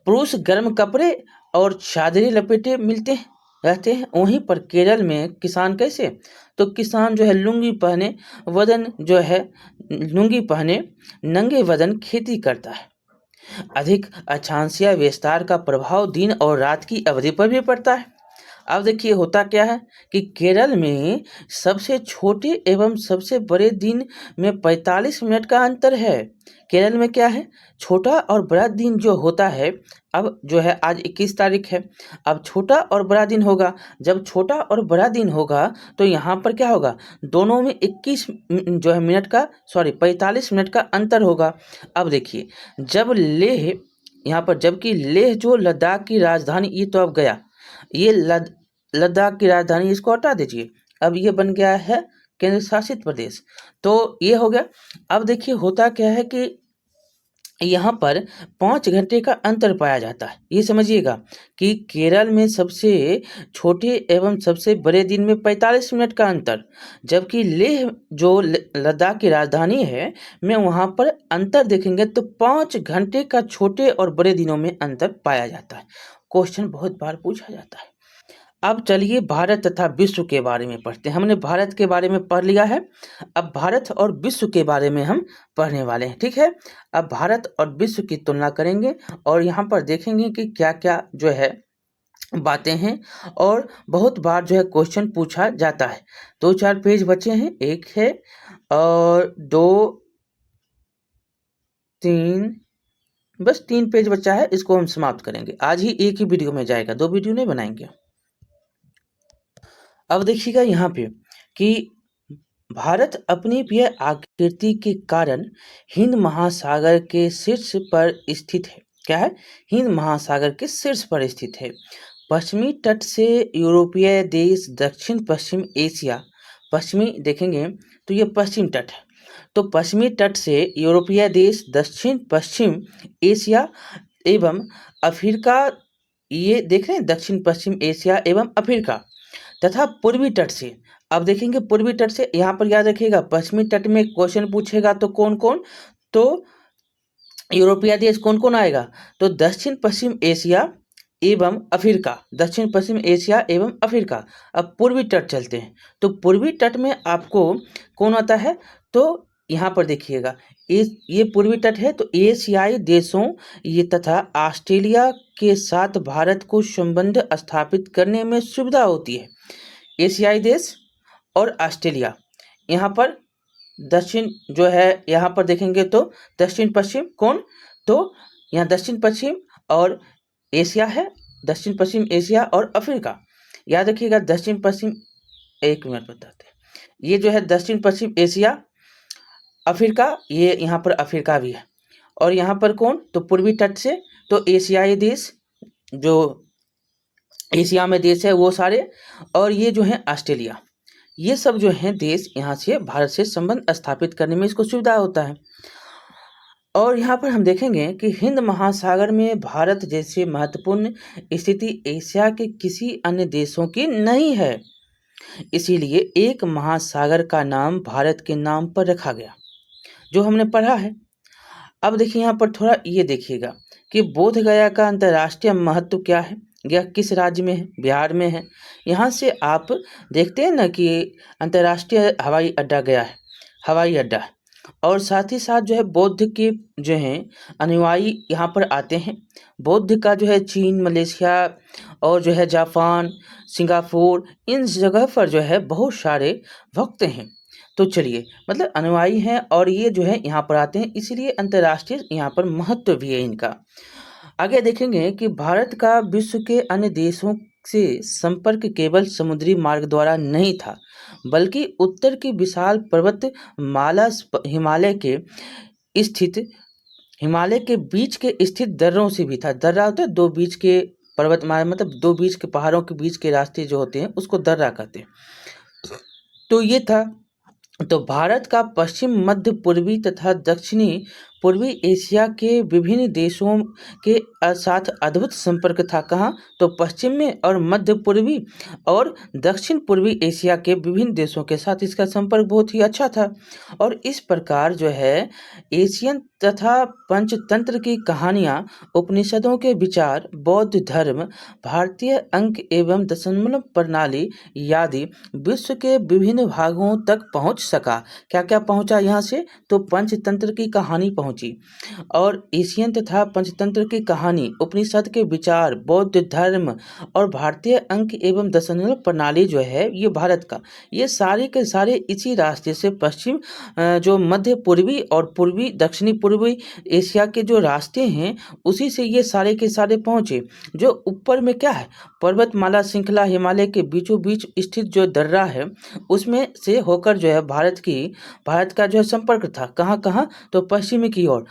पुरुष गर्म कपड़े और चादरें लपेटे मिलते रहते हैं। वहीं पर केरल में किसान कैसे? तो किसान जो है लुंगी पहने लुंगी पहने नंगे बदन खेती करता है। अधिक अक्षांशीय विस्तार का प्रभाव दिन और रात की अवधि पर भी पड़ता है। अब देखिए होता क्या है कि केरल में सबसे छोटे एवं सबसे बड़े दिन में 45 मिनट का अंतर है। केरल में क्या है? छोटा और बड़ा दिन जो होता है, अब जो है आज 21 तारीख है, अब छोटा और बड़ा दिन होगा। जब छोटा और बड़ा दिन होगा तो यहाँ पर क्या होगा? दोनों में 21 जो है मिनट का 45 मिनट का अंतर होगा। अब देखिए जब लेह यहाँ पर, जबकि लेह जो लद्दाख की राजधानी, ये तो अब गया, ये लद्दाख की राजधानी, इसको हटा दीजिए। अब ये बन गया है केंद्र शासित प्रदेश। तो ये हो गया। अब देखिए होता क्या है कि यहाँ पर 5 घंटे का अंतर पाया जाता है। ये समझिएगा कि केरल में सबसे छोटे एवं सबसे बड़े दिन में 45 मिनट का अंतर, जबकि लेह जो लद्दाख की राजधानी है में वहाँ पर अंतर देखेंगे तो 5 घंटे का छोटे और बड़े दिनों में अंतर पाया जाता है। क्वेश्चन बहुत बार पूछा जाता है। अब चलिए भारत तथा विश्व के बारे में पढ़ते हैं। हमने भारत के बारे में पढ़ लिया है, अब भारत और विश्व के बारे में हम पढ़ने वाले हैं। ठीक है, अब भारत और विश्व की तुलना करेंगे और यहाँ पर देखेंगे कि क्या क्या जो है बातें हैं। और बहुत बार जो है क्वेश्चन पूछा जाता है। 2-4 पेज बचे हैं, एक है और 2-3, बस 3 पेज बचा है, इसको हम समाप्त करेंगे। आज ही एक ही वीडियो में जाएगा, 2 वीडियो नहीं बनाएंगे। अब देखिएगा यहाँ पे कि भारत अपनी प्रिय आकृति के कारण हिंद महासागर के शीर्ष पर स्थित है। क्या है? हिंद महासागर के शीर्ष पर स्थित है। पश्चिमी तट से यूरोपीय देश, दक्षिण पश्चिम एशिया, पश्चिमी देखेंगे तो ये पश्चिम तट है। तो पश्चिमी तट से यूरोपीय देश, दक्षिण पश्चिम एशिया एवं अफ्रीका, ये देख रहे हैं, दक्षिण पश्चिम एशिया एवं अफ्रीका तथा पूर्वी तट से। अब देखेंगे पूर्वी तट से, यहाँ पर याद रखिएगा पश्चिमी तट में क्वेश्चन पूछेगा तो कौन कौन? तो यूरोपीय देश कौन कौन आएगा? तो दक्षिण पश्चिम एशिया एवं अफ्रीका, दक्षिण पश्चिम एशिया एवं अफ्रीका। अब पूर्वी तट चलते हैं, तो पूर्वी तट में आपको कौन आता है? तो यहाँ पर देखिएगा ये पूर्वी तट है। तो एशियाई देशों ये तथा ऑस्ट्रेलिया के साथ भारत को संबंध स्थापित करने में सुविधा होती है। एशियाई देश और ऑस्ट्रेलिया, यहाँ पर दक्षिण जो है, यहाँ पर देखेंगे तो दक्षिण पश्चिम कौन? तो यहाँ दक्षिण पश्चिम और एशिया है, दक्षिण पश्चिम एशिया और अफ्रीका। याद रखिएगा दक्षिण पश्चिम, एक मिनट बताते हैं, ये जो है दक्षिण पश्चिम एशिया अफ्रीका, ये यहाँ पर अफ्रीका भी है। और यहाँ पर कौन, तो पूर्वी तट से तो एशियाई देश, जो एशिया में देश है वो सारे, और ये जो है ऑस्ट्रेलिया, ये सब जो हैं देश यहाँ से भारत से संबंध स्थापित करने में इसको सुविधा होता है। और यहाँ पर हम देखेंगे कि हिंद महासागर में भारत जैसे महत्वपूर्ण स्थिति एशिया के किसी अन्य देशों की नहीं है, इसीलिए एक महासागर का नाम भारत के नाम पर रखा गया, जो हमने पढ़ा है। अब देखिए यहाँ पर थोड़ा ये देखिएगा कि बोध गया का अंतर्राष्ट्रीय महत्व क्या है, यह किस राज्य में है, बिहार में है। यहाँ से आप देखते हैं ना कि अंतर्राष्ट्रीय हवाई अड्डा गया है, हवाई अड्डा, और साथ ही साथ जो है बौद्ध के जो हैं अनुयायी यहाँ पर आते हैं। बौद्ध का जो है चीन, मलेशिया और जो है जापान, सिंगापुर, इन जगह पर जो है बहुत सारे भक्त हैं। तो चलिए, मतलब अनुयायी हैं और ये जो है यहाँ पर आते हैं, इसलिए अंतर्राष्ट्रीय यहाँ पर महत्व भी है इनका। आगे देखेंगे कि भारत का विश्व के अन्य देशों से संपर्क केवल समुद्री मार्ग द्वारा नहीं था, बल्कि उत्तर की विशाल पर्वत माला हिमालय के बीच के स्थित दर्रों से भी था। दर्रा होता है दो बीच के पर्वतमाला, मतलब दो बीच के पहाड़ों के बीच के रास्ते जो होते हैं उसको दर्रा कहते हैं। तो ये था। तो भारत का पश्चिम, मध्य पूर्वी तथा दक्षिणी पूर्वी एशिया के विभिन्न देशों के साथ अद्भुत संपर्क था। कहाँ, तो पश्चिम में, और मध्य पूर्वी और दक्षिण पूर्वी एशिया के विभिन्न देशों के साथ इसका संपर्क बहुत ही अच्छा था। और इस प्रकार जो है एशियन तथा पंचतंत्र की कहानियाँ, उपनिषदों के विचार, बौद्ध धर्म, भारतीय अंक एवं दशमलव प्रणाली आदि विश्व के विभिन्न भागों तक पहुंच सका। क्या क्या पहुंचा यहाँ से, तो पंचतंत्र की कहानी पहुंची, और एशियन तथा पंचतंत्र की कहानी, उपनिषद के विचार, बौद्ध धर्म और भारतीय अंक एवं दशमलव प्रणाली जो है ये भारत का, ये सारे के सारे इसी रास्ते से पश्चिम, जो मध्य पूर्वी और पूर्वी दक्षिणी पूर्वी एशिया के जो रास्ते हैं उसी से ये सारे के सारे पहुँचे। जो ऊपर में क्या है, पर्वतमाला श्रृंखला हिमालय के बीचों बीच स्थित जो दर्रा है उसमें से होकर जो है भारत का जो है संपर्क था। कहाँ कहाँ, तो पश्चिमी की ओर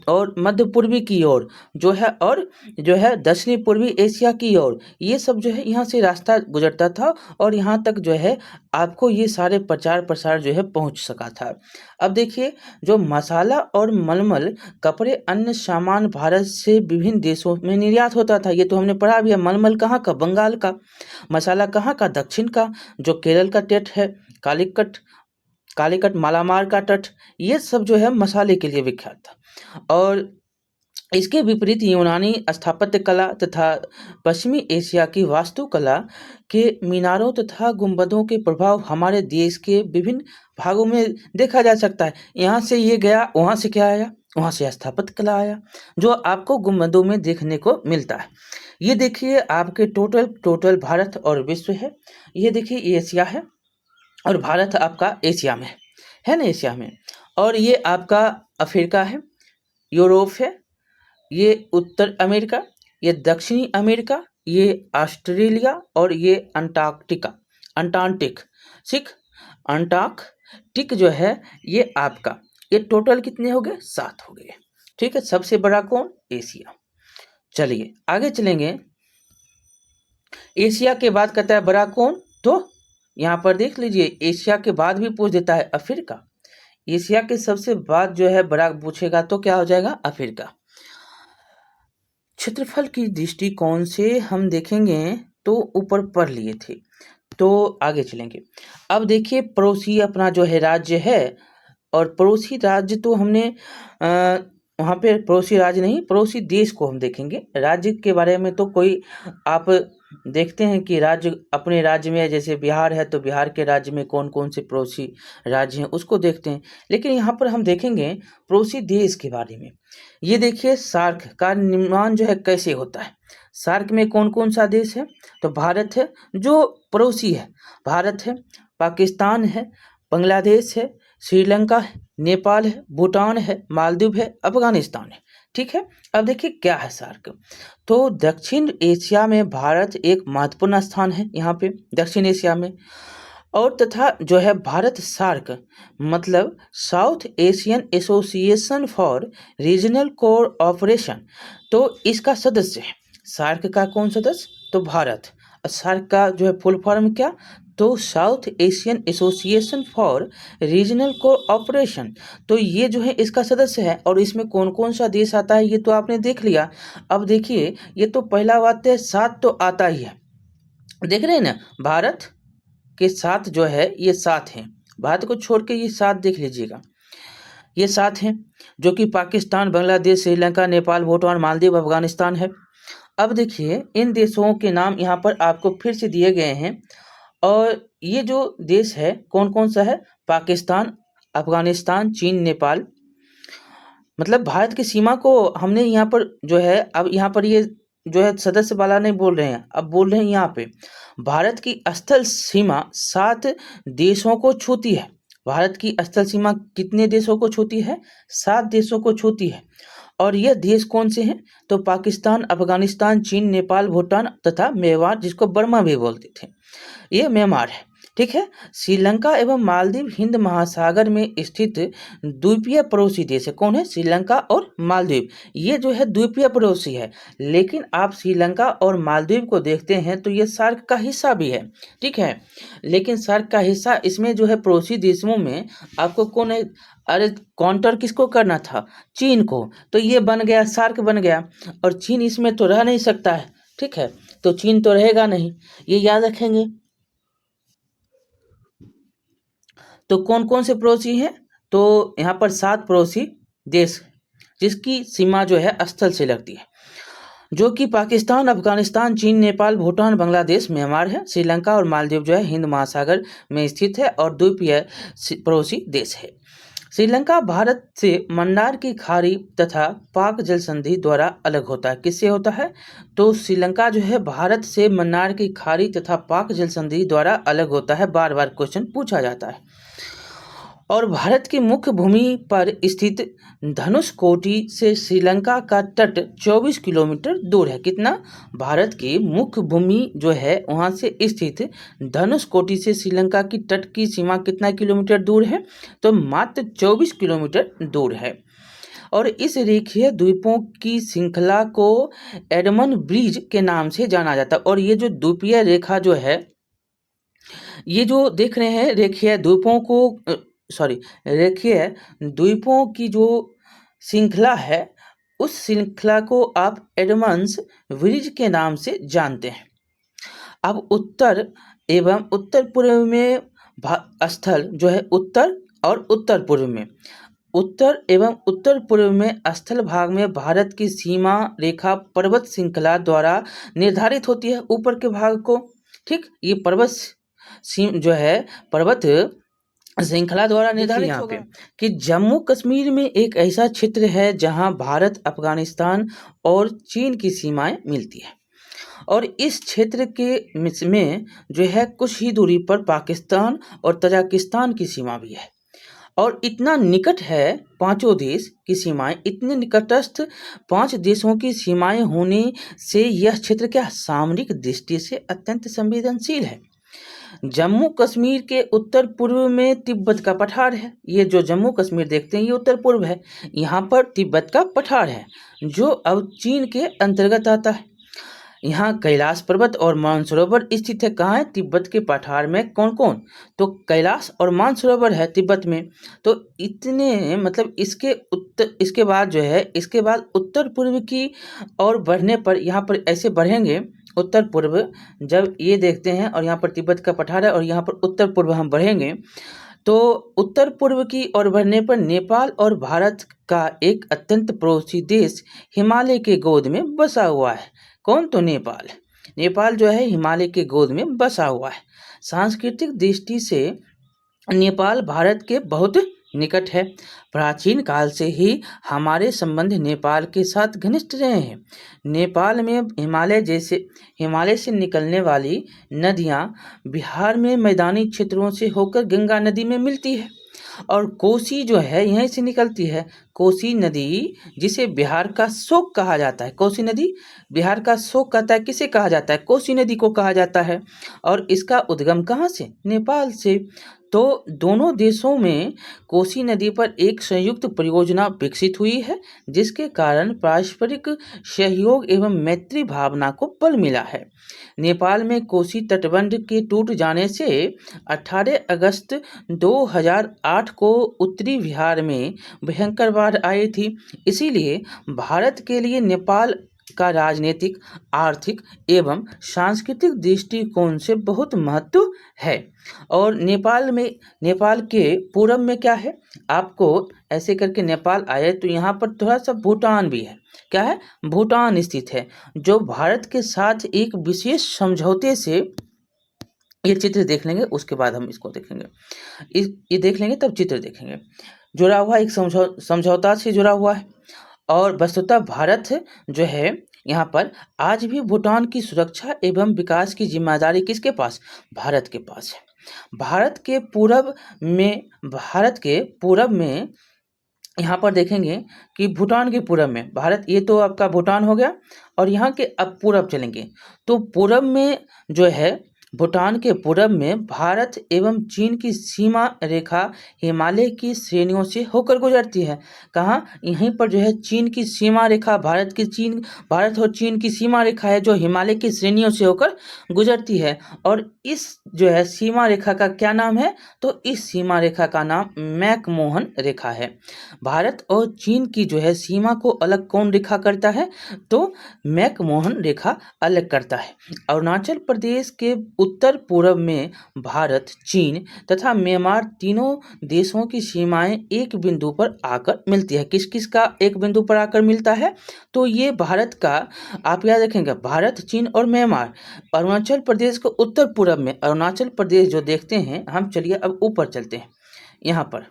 और मध्य पूर्वी की ओर जो है, और जो है दक्षिणी पूर्वी एशिया की ओर, ये सब जो है यहाँ से रास्ता गुजरता था और यहाँ तक जो है आपको ये सारे प्रचार प्रसार जो है पहुँच सका था। अब देखिए, जो मसाला और मलमल कपड़े अन्य सामान भारत से विभिन्न देशों में निर्यात होता था, ये तो हमने पढ़ा भी है। मलमल कहाँ का, बंगाल का। मसाला कहाँ का, दक्षिण का, जो केरल का तट है, कालीकट मालामार का तट, ये सब जो है मसाले के लिए विख्यात था। और इसके विपरीत यूनानी स्थापत्य कला तथा पश्चिमी एशिया की वास्तुकला के मीनारों तथा गुंबदों के प्रभाव हमारे देश के विभिन्न भागों में देखा जा सकता है। यहाँ से ये गया, वहाँ से क्या आया, वहाँ से स्थापत्य कला आया, जो आपको गुंबदों में देखने को मिलता है। ये देखिए आपके टोटल भारत और विश्व है। ये देखिए एशिया है और भारत आपका एशिया में है ना, एशिया में। और ये आपका अफ्रीका है, यूरोप है, ये उत्तर अमेरिका, ये दक्षिणी अमेरिका, ये ऑस्ट्रेलिया, और ये अंटार्कटिक जो है ये आपका, ये टोटल कितने हो गए, 7 हो गए। ठीक है, सबसे बड़ा कौन, एशिया। चलिए आगे चलेंगे। एशिया के बाद कहता है बड़ा कौन, तो यहाँ पर देख लीजिए एशिया के बाद भी पूछ देता है अफ्रीका। एशिया के सबसे बाद जो है बड़ा पूछेगा तो क्या हो जाएगा, अफ्रीका। क्षेत्रफल की दृष्टिकोण से हम देखेंगे तो ऊपर पढ़ लिए थे, तो आगे चलेंगे। अब देखिए पड़ोसी अपना जो है राज्य है, और पड़ोसी राज्य तो हमने वहाँ पे पड़ोसी राज्य नहीं, पड़ोसी देश को हम देखेंगे। राज्य के बारे में तो कोई आप देखते हैं कि राज्य अपने राज्य में, जैसे बिहार है तो बिहार के राज्य में कौन कौन से पड़ोसी राज्य हैं उसको देखते हैं, लेकिन यहाँ पर हम देखेंगे पड़ोसी देश के बारे में। ये देखिए सार्क का निर्माण जो है कैसे होता है। सार्क में कौन कौन सा देश है, तो भारत है जो पड़ोसी है, भारत है, पाकिस्तान है, बांग्लादेश है, श्रीलंका है, नेपाल है, भूटान है, मालदीव है, अफगानिस्तान है। ठीक है, अब देखिए क्या है सार्क। तो दक्षिण एशिया में भारत एक महत्वपूर्ण स्थान है, यहाँ पे दक्षिण एशिया में। और तथा जो है भारत सार्क मतलब south Asian association for regional cooperation, तो इसका सदस्य है। सार्क का कौन सदस्य? तो भारत। सार्क का जो है फुल फॉर्म क्या? तो south Asian association for regional cooperation. तो ये जो है इसका सदस्य है। और इसमें कौन कौन सा देश आता है ये तो आपने देख लिया। अब देखिए, ये तो पहला बात है, सात तो आता ही है, देख रहे हैं ना, भारत के साथ जो है ये 7 हैं। भारत को छोड़ के ये 7 देख लीजिएगा, ये 7 हैं, जो कि पाकिस्तान, बांग्लादेश, श्रीलंका, नेपाल, भूटान, मालदीव, अफगानिस्तान है। अब देखिए, इन देशों के नाम यहाँ पर आपको फिर से दिए गए हैं। और ये जो देश है कौन कौन सा है? पाकिस्तान, अफगानिस्तान, चीन, नेपाल। मतलब भारत की सीमा को हमने यहाँ पर जो है, अब यहाँ पर ये जो है सदस्य वाला नहीं बोल रहे हैं, अब बोल रहे हैं यहाँ पे भारत की स्थल सीमा 7 देशों को छूती है। भारत की स्थल सीमा कितने देशों को छूती है? 7 देशों को छूती है। और यह देश कौन से हैं? तो पाकिस्तान, अफगानिस्तान, चीन, नेपाल, भूटान तथा म्यांमार, जिसको बर्मा भी बोलते थे, ये म्यांमार है। ठीक है। श्रीलंका एवं मालदीव हिंद महासागर में स्थित द्वीपीय पड़ोसी देश है। कौन है? श्रीलंका और मालदीव, ये जो है द्वीपीय पड़ोसी है। लेकिन आप श्रीलंका और मालदीव को देखते हैं तो ये सार्क का हिस्सा भी है। ठीक है, लेकिन सार्क का हिस्सा, इसमें जो है पड़ोसी देशों में आपको कौन है? अरे काउंटर किसको करना था? चीन को। तो ये बन गया, सार्क बन गया। और चीन इसमें तो रह नहीं सकता है। ठीक है, तो चीन तो रहेगा नहीं, ये याद रखेंगे। तो कौन कौन से पड़ोसी हैं? तो यहाँ पर 7 पड़ोसी देश जिसकी सीमा जो है स्थल से लगती है, जो कि पाकिस्तान, अफगानिस्तान, चीन, नेपाल, भूटान, बांग्लादेश, म्यांमार है। श्रीलंका और मालदीव जो है हिंद महासागर में स्थित है और द्वीपीय पड़ोसी देश है। श्रीलंका भारत से मन्नार की खाड़ी तथा पाक जल संधि द्वारा अलग होता है। किससे होता है? तो श्रीलंका जो है भारत से मन्नार की खाड़ी तथा पाक जल संधि द्वारा अलग होता है। बार बार क्वेश्चन पूछा जाता है। और भारत की मुख्य भूमि पर स्थित धनुषकोटी से श्रीलंका का तट 24 किलोमीटर दूर है। कितना? भारत की मुख्य भूमि जो है वहाँ से स्थित धनुषकोटी से श्रीलंका की तट की सीमा कितना किलोमीटर दूर है? तो मात्र 24 किलोमीटर दूर है। और इस रेखीय द्वीपों की श्रृंखला को एडमंड ब्रिज के नाम से जाना जाता है। और ये जो द्वीपीय रेखा जो है, ये जो देख रहे हैं रेखीय द्वीपों को रेखीय द्वीपों की जो श्रृंखला है, उस श्रृंखला को आप एडमंड्स ब्रिज के नाम से जानते हैं। अब उत्तर एवं उत्तर पूर्व में स्थल जो है, उत्तर और उत्तर पूर्व में, उत्तर एवं उत्तर पूर्व में स्थल भाग में भारत की सीमा रेखा पर्वत श्रृंखला द्वारा निर्धारित होती है। ऊपर के भाग को, ठीक, ये पर्वत जो है पर्वत श्रृंखला द्वारा निर्धारित होगा। कि जम्मू कश्मीर में एक ऐसा क्षेत्र है जहां भारत, अफगानिस्तान और चीन की सीमाएं मिलती है। और इस क्षेत्र के में जो है कुछ ही दूरी पर पाकिस्तान और तजाकिस्तान की सीमा भी है। और इतना निकट है पांचों देश की सीमाएं, इतने निकटस्थ 5 देशों की सीमाएं होने से यह क्षेत्र क्या सामरिक दृष्टि से अत्यंत संवेदनशील है। जम्मू कश्मीर के उत्तर पूर्व में तिब्बत का पठार है। ये जो जम्मू कश्मीर देखते हैं ये उत्तर पूर्व है। यहाँ पर तिब्बत का पठार है जो अब चीन के अंतर्गत आता है। यहाँ कैलाश पर्वत और मानसरोवर स्थित है। कहाँ है? तिब्बत के पठार में। कौन कौन? तो कैलाश और मानसरोवर है तिब्बत में। तो इतने मतलब इसके बाद जो है, इसके बाद उत्तर पूर्व की और बढ़ने पर यहाँ पर ऐसे बढ़ेंगे उत्तर पूर्व, जब ये देखते हैं और यहाँ पर तिब्बत का पठार है और यहाँ पर उत्तर पूर्व हम बढ़ेंगे तो उत्तर पूर्व की ओर बढ़ने पर नेपाल और भारत का एक अत्यंत पड़ोसी देश हिमालय के गोद में बसा हुआ है। कौन? तो नेपाल। नेपाल जो है हिमालय के गोद में बसा हुआ है। सांस्कृतिक दृष्टि से नेपाल भारत के बहुत निकट है। प्राचीन काल से ही हमारे संबंध नेपाल के साथ घनिष्ठ रहे हैं। नेपाल में हिमालय से निकलने वाली नदियां बिहार में मैदानी क्षेत्रों से होकर गंगा नदी में मिलती है। और कोसी जो है यहीं से निकलती है। कोसी नदी जिसे बिहार का शोक कहा जाता है, कोसी नदी बिहार का शोक कहता है, किसे कहा जाता है? कोसी नदी को कहा जाता है। और इसका उद्गम कहाँ से? नेपाल से। तो दोनों देशों में कोसी नदी पर एक संयुक्त परियोजना विकसित हुई है, जिसके कारण पारस्परिक सहयोग एवं मैत्री भावना को बल मिला है। नेपाल में कोसी तटबंध के टूट जाने से 18 अगस्त 2008 को उत्तरी बिहार में भयंकर बाढ़ आई थी। इसीलिए भारत के लिए नेपाल का राजनीतिक, आर्थिक एवं सांस्कृतिक दृष्टिकोण से बहुत महत्व है। और नेपाल के पूरब में क्या है? आपको ऐसे करके नेपाल आए तो यहाँ पर थोड़ा सा भूटान भी है। क्या है? भूटान स्थित है, जो भारत के साथ एक विशेष समझौते से, ये चित्र देख लेंगे उसके बाद हम इसको देखेंगे, ये देख लेंगे तब चित्र देखेंगे। जुड़ा हुआ एक समझौता से जुड़ा हुआ है। और वस्तुतः भारत जो है यहाँ पर आज भी भूटान की सुरक्षा एवं विकास की जिम्मेदारी किसके पास? भारत के पास है। भारत के पूरब में यहाँ पर देखेंगे कि भूटान के पूरब में भारत, ये तो आपका भूटान हो गया। और यहाँ के अब पूरब चलेंगे तो पूरब में जो है, भूटान के पूरब में भारत एवं चीन की सीमा रेखा हिमालय की श्रेणियों से होकर गुजरती है। कहाँ? यहीं पर जो है चीन की सीमा रेखा, भारत और चीन की सीमा रेखा है, जो हिमालय की श्रेणियों से होकर गुजरती है। और इस जो है सीमा रेखा का क्या नाम है? तो इस सीमा रेखा का नाम मैकमोहन रेखा है। भारत और चीन की जो है सीमा को अलग कौन रेखा करता है? तो मैकमोहन रेखा अलग करता है। अरुणाचल प्रदेश के उत्तर पूर्व में भारत, चीन तथा म्यांमार तीनों देशों की सीमाएं एक बिंदु पर आकर मिलती है। किस किस का एक बिंदु पर आकर मिलता है? तो ये भारत का, आप याद रखेंगे, भारत, चीन और म्यांमार। अरुणाचल प्रदेश को उत्तर पूर्व में, अरुणाचल प्रदेश जो देखते हैं हम, चलिए अब ऊपर चलते हैं। यहाँ पर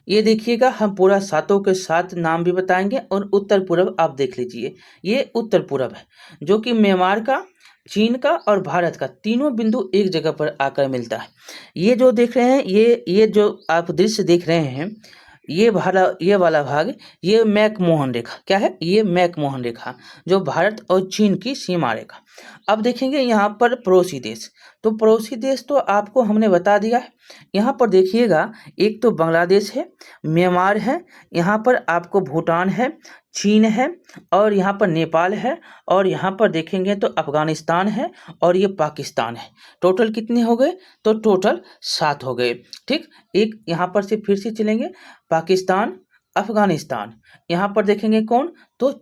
ये देखिएगा, हम पूरा सातों के साथ नाम भी बताएंगे। और उत्तर पूर्व आप देख लीजिए, ये उत्तर पूर्व है, जो कि म्यांमार का, चीन का और भारत का तीनों बिंदु एक जगह पर आकर मिलता है। ये जो देख रहे हैं, ये जो आप दृश्य देख रहे हैं, ये वाला भाग, ये मैकमोहन रेखा। क्या है? ये मैकमोहन रेखा, जो भारत और चीन की सीमा रेखा। अब देखेंगे यहाँ पर पड़ोसी देश। तो पड़ोसी देश तो आपको हमने बता दिया है। यहाँ पर देखिएगा, एक तो बांग्लादेश है, म्यांमार है, यहाँ पर आपको भूटान है, चीन है, और यहाँ पर नेपाल है, और यहाँ पर देखेंगे तो अफगानिस्तान है, और ये पाकिस्तान है। टोटल कितने हो गए? तो टोटल 7 हो गए। ठीक, एक यहाँ पर से फिर से चलेंगे, पाकिस्तान, अफगानिस्तान, यहाँ पर देखेंगे कौन? तो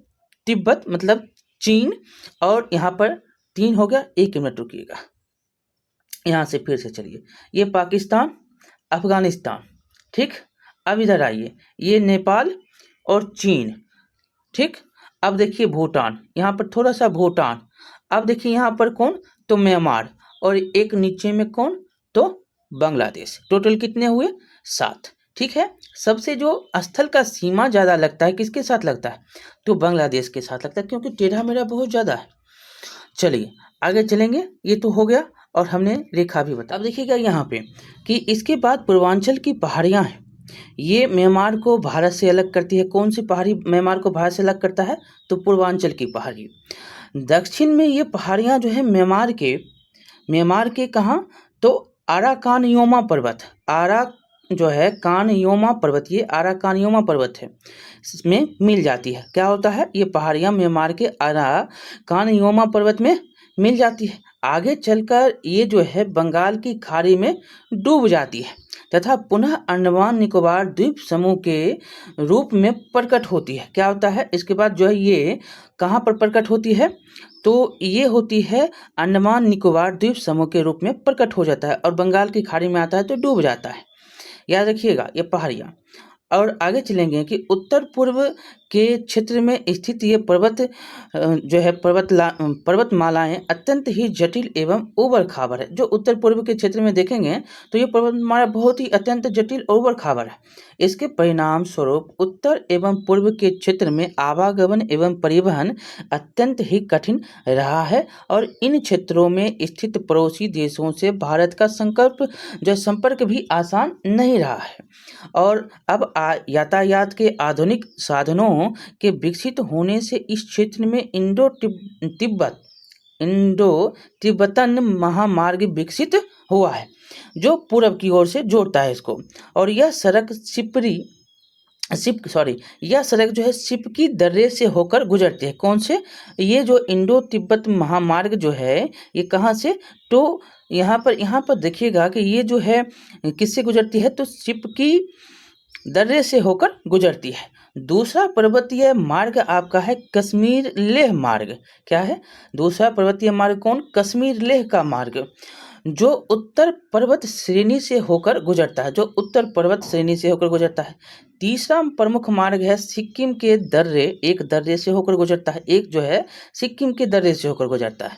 तिब्बत मतलब चीन, और यहाँ पर 3 हो गया। 1 मिनट रुकिएगा, यहाँ से फिर से चलिए, ये पाकिस्तान, अफगानिस्तान। ठीक, अब इधर आइए, ये नेपाल और चीन। ठीक, अब देखिए भूटान, यहाँ पर थोड़ा सा भूटान। अब देखिए यहाँ पर कौन? तो म्यांमार, और एक नीचे में कौन? तो बांग्लादेश। टोटल कितने हुए? 7। ठीक है, सबसे जो स्थल का सीमा ज़्यादा लगता है, किसके साथ लगता है? तो बांग्लादेश के साथ लगता है, क्योंकि टेढ़ा मेढ़ा बहुत ज़्यादा है। चलिए आगे चलेंगे, ये तो हो गया, और हमने रेखा भी बता। अब देखिएगा यहाँ पे कि इसके बाद पूर्वांचल की पहाड़ियाँ हैं, ये म्यांमार को भारत से अलग करती है। कौन सी पहाड़ी म्यांमार को भारत से अलग करता है? तो पूर्वांचल की पहाड़ी। दक्षिण में ये पहाड़ियाँ जो है म्यांमार के कहाँ? तो आराकानयोमा पर्वत, जो है कानयोमा पर्वत, ये आराकानयोमा पर्वत है, इसमें मिल जाती है। क्या होता है? ये पहाड़ियाँ म्यांमार के आराकानयोमा पर्वत में मिल जाती है। आगे चलकर ये जो है बंगाल की खाड़ी में डूब जाती है तथा पुनः अंडमान निकोबार द्वीप समूह के रूप में प्रकट होती है। क्या होता है? इसके बाद जो है ये कहाँ पर प्रकट होती है? तो ये होती है अंडमान निकोबार द्वीप समूह के रूप में प्रकट हो जाता है, और बंगाल की खाड़ी में आता है तो डूब जाता है। याद रखिएगा, ये पहाड़ियाँ। और आगे चलेंगे कि उत्तर पूर्व के क्षेत्र में स्थित ये जो है पर्वतमालाएं अत्यंत ही जटिल एवं उबड़ खाबड़ है। जो उत्तर पूर्व के क्षेत्र में देखेंगे तो ये पर्वतमाला बहुत ही अत्यंत जटिल और उबड़ खाबड़ है। इसके परिणाम स्वरूप उत्तर एवं पूर्व के क्षेत्र में आवागमन एवं परिवहन अत्यंत ही कठिन रहा है और इन क्षेत्रों में स्थित पड़ोसी देशों से भारत का संपर्क भी आसान नहीं रहा है। और अब यातायात के आधुनिक साधनों के विकसित होने से इस क्षेत्र में इंडो तिब्बतन महामार्ग विकसित हुआ है जो पूरब की ओर से जोड़ता है इसको। और यह सड़क यह सड़क जो है सिपकी दर्रे से होकर गुजरती है। कौन से? ये जो इंडो तिब्बत महामार्ग जो है ये कहाँ से? तो यहाँ पर देखिएगा कि ये जो है किससे गुजरती है? तो सिपकी दर्रे से होकर गुजरती है। दूसरा पर्वतीय मार्ग आपका है कश्मीर लेह मार्ग। क्या है दूसरा पर्वतीय मार्ग? कौन? कश्मीर लेह का मार्ग जो उत्तर पर्वत श्रेणी से होकर गुजरता है। तीसरा प्रमुख मार्ग है सिक्किम के एक दर्रे से होकर गुजरता है। एक जो है सिक्किम के दर्रे से होकर गुजरता है।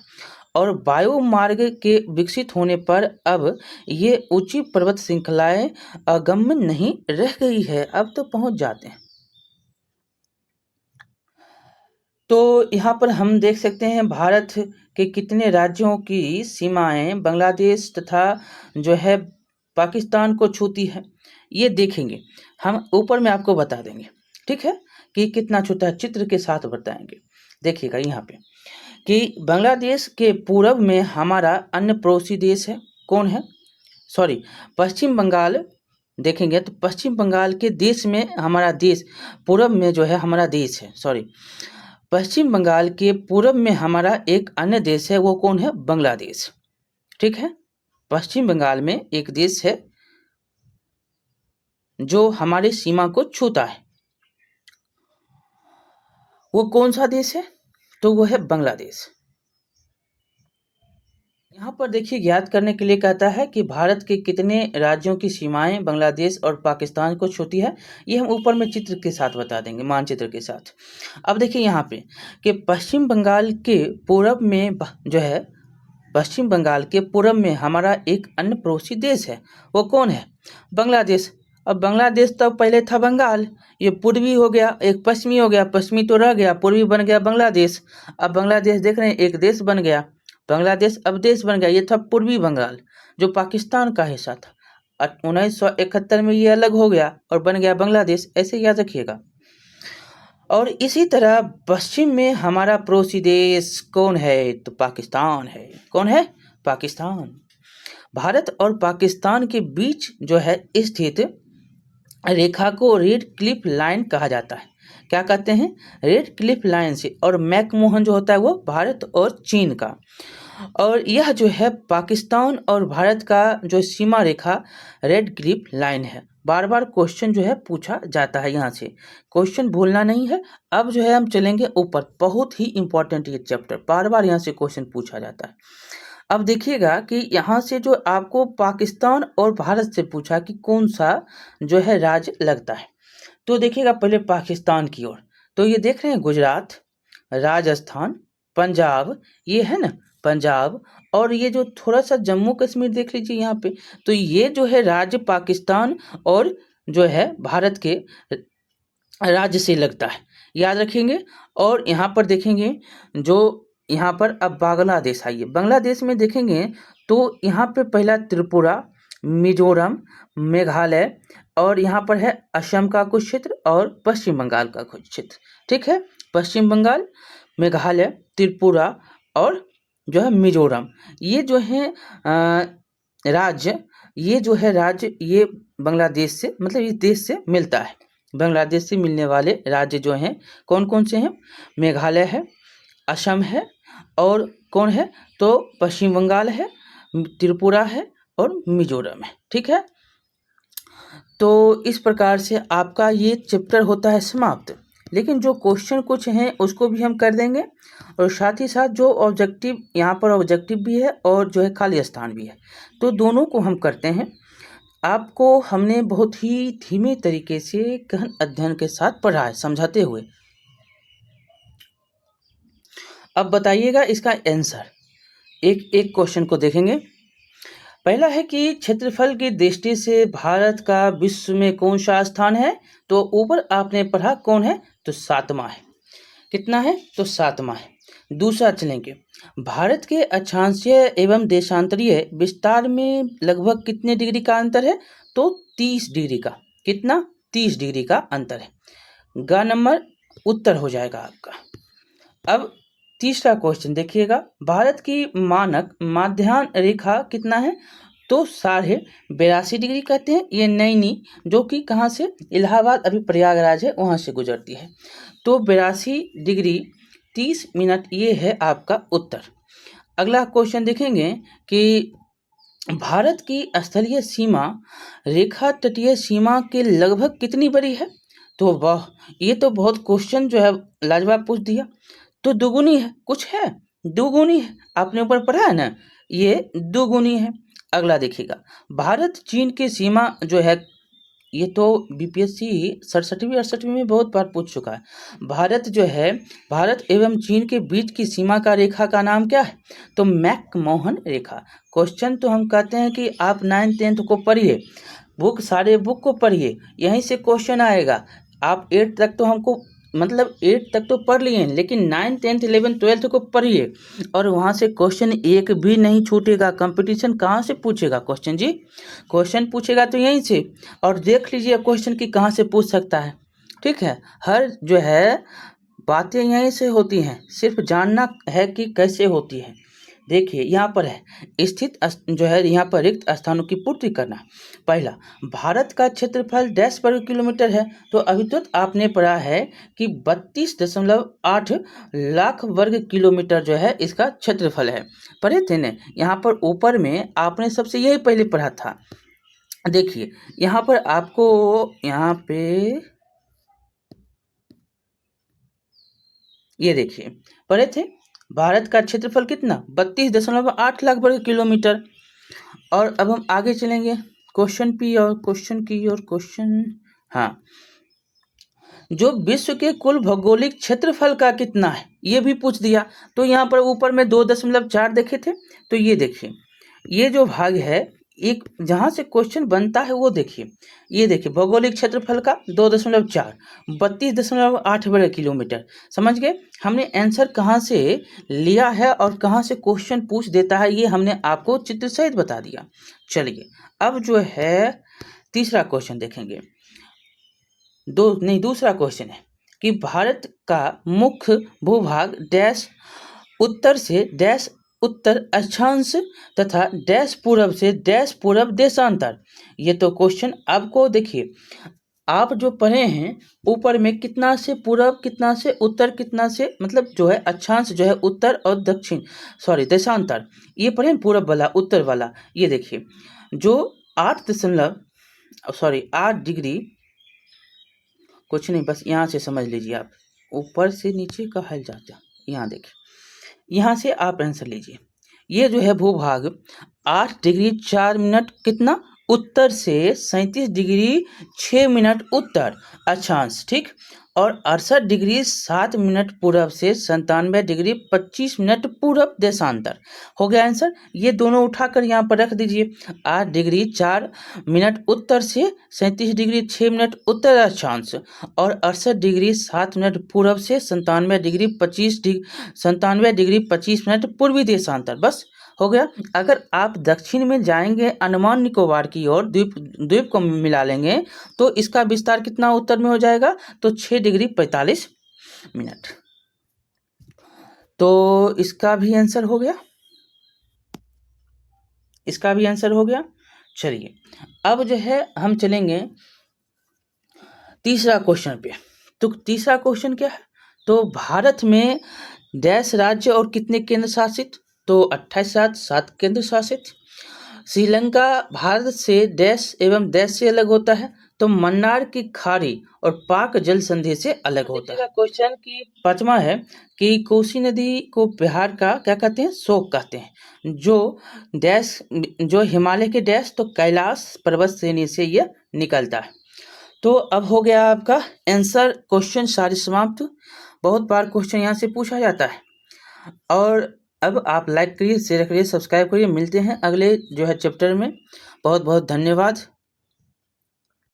और वायु मार्ग के विकसित होने पर अब ये ऊंची पर्वत श्रृंखलाएं अगम्य नहीं रह गई है, अब तो पहुंच जाते हैं। तो यहाँ पर हम देख सकते हैं भारत के कितने राज्यों की सीमाएं बांग्लादेश तथा जो है पाकिस्तान को छूती है, ये देखेंगे हम ऊपर में आपको बता देंगे। ठीक है कि कितना छूता है, चित्र के साथ बताएंगे। देखिएगा यहाँ पे कि बांग्लादेश के पूर्व में हमारा अन्य पड़ोसी देश है। कौन है? पश्चिम बंगाल देखेंगे तो पश्चिम बंगाल के देश में हमारा देश पूर्व में जो है हमारा देश है। पश्चिम बंगाल के पूर्व में हमारा एक अन्य देश है, वो कौन है? बांग्लादेश। ठीक है, पश्चिम बंगाल में एक देश है जो हमारी सीमा को छूता है, वो कौन सा देश है? तो वो है बांग्लादेश। यहाँ पर देखिए ज्ञात करने के लिए कहता है कि भारत के कितने राज्यों की सीमाएं बांग्लादेश और पाकिस्तान को छूती है। ये हम ऊपर में चित्र के साथ बता देंगे, मानचित्र के साथ। अब देखिए यहाँ पे कि पश्चिम बंगाल के पूर्व में जो है पश्चिम बंगाल के पूर्व में हमारा एक अन्य पड़ोसी देश है, वो कौन है? बांग्लादेश। अब बांग्लादेश तो पहले था बंगाल, ये पूर्वी हो गया, एक पश्चिमी हो गया, पश्चिमी तो रह गया, पूर्वी बन गया बांग्लादेश। अब बांग्लादेश देख रहे हैं एक देश बन गया, बांग्लादेश अब देश बन गया। ये था पूर्वी बंगाल जो पाकिस्तान का हिस्सा था। 1971 में ये अलग हो गया और बन गया बांग्लादेश, ऐसे याद रखिएगा। और इसी तरह पश्चिम में हमारा पड़ोसी देश कौन है? तो पाकिस्तान है। कौन है? पाकिस्तान। भारत और पाकिस्तान के बीच जो है स्थित रेखा को रेड क्लिफ लाइन कहा जाता है। क्या कहते हैं? रेड क्लिफ लाइन से। और मैकमोहन जो होता है वो भारत और चीन का। और यह जो है पाकिस्तान और भारत का जो सीमा रेखा रेड क्लिफ लाइन है। बार बार क्वेश्चन जो है पूछा जाता है, यहाँ से क्वेश्चन भूलना नहीं है। अब जो है हम चलेंगे ऊपर, बहुत ही इंपॉर्टेंट ये चैप्टर, बार बार यहाँ से क्वेश्चन पूछा जाता है। अब देखिएगा कि यहाँ से जो आपको पाकिस्तान और भारत से पूछा कि कौन सा जो है राज्य लगता है, तो देखिएगा पहले पाकिस्तान की ओर। तो ये देख रहे हैं गुजरात, राजस्थान, पंजाब, ये है ना पंजाब। और ये जो थोड़ा सा जम्मू कश्मीर देख लीजिए यहाँ पे, तो ये जो है राज्य पाकिस्तान और जो है भारत के राज्य से लगता है, याद रखेंगे। और यहाँ पर देखेंगे जो यहाँ पर अब बांग्लादेश आइए, बांग्लादेश में देखेंगे तो यहाँ पे पहला त्रिपुरा, मिजोरम, मेघालय और यहाँ पर है असम का कुछ क्षेत्र और पश्चिम बंगाल का कुछ क्षेत्र। ठीक है, पश्चिम बंगाल, मेघालय, त्रिपुरा और जो है मिजोरम, ये जो है राज्य, ये बांग्लादेश से मतलब इस देश से मिलता है। बांग्लादेश से मिलने वाले राज्य जो हैं कौन कौन से हैं? मेघालय है, असम है और कौन है? तो पश्चिम बंगाल है, त्रिपुरा है और मिजोरम है। ठीक है, तो इस प्रकार से आपका ये चैप्टर होता है समाप्त। लेकिन जो क्वेश्चन कुछ हैं उसको भी हम कर देंगे और साथ ही साथ जो ऑब्जेक्टिव, यहाँ पर ऑब्जेक्टिव भी है और जो है खाली स्थान भी है, तो दोनों को हम करते हैं। आपको हमने बहुत ही धीमे तरीके से गहन अध्ययन के साथ पढ़ा है, समझाते हुए। अब बताइएगा इसका आंसर। एक एक क्वेश्चन को देखेंगे। पहला है कि क्षेत्रफल की दृष्टि से भारत का विश्व में कौन सा स्थान है? तो ऊपर आपने पढ़ा कौन है? तो 7वां है। कितना है? तो 7वां है। दूसरा चलेंगे, भारत के अक्षांशीय एवं देशांतरीय विस्तार में लगभग कितने डिग्री का अंतर है? तो 30 डिग्री का। कितना? 30 डिग्री का अंतर है। ग नंबर उत्तर हो जाएगा आपका। अब तीसरा क्वेश्चन देखिएगा, भारत की मानक माध्यान्ह रेखा कितना है? तो 82.5 डिग्री कहते हैं। ये नैनी जो कि कहाँ से? इलाहाबाद, अभी प्रयागराज है, वहाँ से गुजरती है। तो 82 डिग्री 30 मिनट, ये है आपका उत्तर। अगला क्वेश्चन देखेंगे कि भारत की स्थलीय सीमा रेखा तटीय सीमा के लगभग कितनी बड़ी है? तो वाह, ये तो बहुत क्वेश्चन जो है लाजवाब पूछ दिया। तो दुगुनी है, कुछ है दुगुनी है, आपने ऊपर पढ़ा है ना, ये दुगुनी है। अगला देखिएगा, भारत चीन की सीमा जो है, ये तो बीपीएससी 67वीं 68वीं में बहुत बार पूछ चुका है। भारत जो है, भारत एवं चीन के बीच की सीमा का रेखा का नाम क्या है? तो मैकमोहन रेखा। क्वेश्चन तो हम कहते हैं कि आप 9th 10th को पढ़िए, सारे बुक को पढ़िए, यहीं से क्वेश्चन आएगा। आप 8th तक तो हमको मतलब 8th तक तो पढ़ लिए, लेकिन 9th 10th 11th 12th को पढ़िए, और वहाँ से क्वेश्चन एक भी नहीं छूटेगा। कंपटीशन कहाँ से पूछेगा क्वेश्चन जी? क्वेश्चन पूछेगा तो यहीं से। और देख लीजिए क्वेश्चन की कहाँ से पूछ सकता है। ठीक है, हर जो है बातें यहीं से होती हैं, सिर्फ जानना है कि कैसे होती है। देखिए यहाँ पर है स्थित जो है, यहाँ पर रिक्त स्थानों की पूर्ति करना। पहला, भारत का क्षेत्रफल डैश वर्ग किलोमीटर है। तो अभी तो आपने पढ़ा है कि 32.8 लाख वर्ग किलोमीटर जो है इसका क्षेत्रफल है, पढ़े थे ना? यहाँ पर ऊपर में आपने सबसे यही पहले पढ़ा था। देखिए यहाँ पर आपको, यहाँ पे ये देखिए पढ़े थे, भारत का क्षेत्रफल कितना? 32.8 लाख वर्ग किलोमीटर। और अब हम आगे चलेंगे क्वेश्चन की और क्वेश्चन, हाँ, जो विश्व के कुल भौगोलिक क्षेत्रफल का कितना है, ये भी पूछ दिया। तो यहाँ पर ऊपर में 2.4 देखे थे, तो ये देखिए, ये जो भाग है, एक जहाँ से क्वेश्चन बनता है वो देखिए, ये देखिए भौगोलिक क्षेत्रफल का 2.4, 32.8 वर्ग किलोमीटर। समझ गए हमने आंसर कहाँ से लिया है और कहाँ से क्वेश्चन पूछ देता है, ये हमने आपको चित्र सहित बता दिया। चलिए अब जो है तीसरा क्वेश्चन देखेंगे। दूसरा क्वेश्चन है कि भारत का मुख्य भूभाग डैश उत्तर से डैश उत्तर अक्षांश तथा डैश पूरब से डैश पूरब देशांतर। ये तो क्वेश्चन आपको देखिए, आप जो पढ़े हैं ऊपर में कितना से पूरब, कितना से उत्तर, कितना से मतलब जो है अक्षांश जो है उत्तर और दक्षिण, सॉरी देशांतर, ये पढ़े पूरब वाला उत्तर वाला। ये देखिए जो 8 डिग्री, कुछ नहीं, बस यहाँ से समझ लीजिए आप, ऊपर से नीचे का हल जाता है। यहाँ देखिए, यहाँ से आप आंसर लीजिए। ये जो है भूभाग 8 डिग्री 4 मिनट कितना उत्तर से 37 डिग्री 6 मिनट उत्तर अक्षांश, ठीक, और 68 डिग्री 7 मिनट पूरब से 97 डिग्री 25 मिनट पूरब देशांतर। हो गया आंसर। ये दोनों उठाकर यहाँ पर रख दीजिए। 8 डिग्री 4 मिनट उत्तर से 37 डिग्री 6 मिनट उत्तर अक्षांश, और 68 डिग्री 7 मिनट पूरब से 97 डिग्री 25 मिनट पूर्वी देशांतर। बस हो गया। अगर आप दक्षिण में जाएंगे अंडमान निकोबार की ओर, द्वीप को मिला लेंगे, तो इसका विस्तार कितना उत्तर में हो जाएगा? तो 6 डिग्री 45 मिनट। तो इसका भी आंसर हो गया, इसका भी आंसर हो गया। चलिए अब जो है हम चलेंगे तीसरा क्वेश्चन पे। तो तीसरा क्वेश्चन क्या है? तो भारत में डैश राज्य और कितने केंद्र शासित? तो 28 राज्य, 7 केंद्र शासित। श्रीलंका भारत से डैश एवं डैश से अलग होता है, तो मन्नार की खाड़ी और पाक जल संधि से अलग होता है। क्वेश्चन की 5वां है कि कोसी नदी को बिहार का क्या कहते हैं, शोक कहते हैं, जो हिमालय के डैश तो कैलाश पर्वत श्रेणी से यह निकलता है। तो अब हो गया आपका आंसर क्वेश्चन सारे समाप्त। बहुत बार क्वेश्चन यहाँ से पूछा जाता है। और अब आप लाइक करिए, शेयर करिए, सब्सक्राइब करिए। मिलते हैं अगले जो है चैप्टर में। बहुत बहुत धन्यवाद।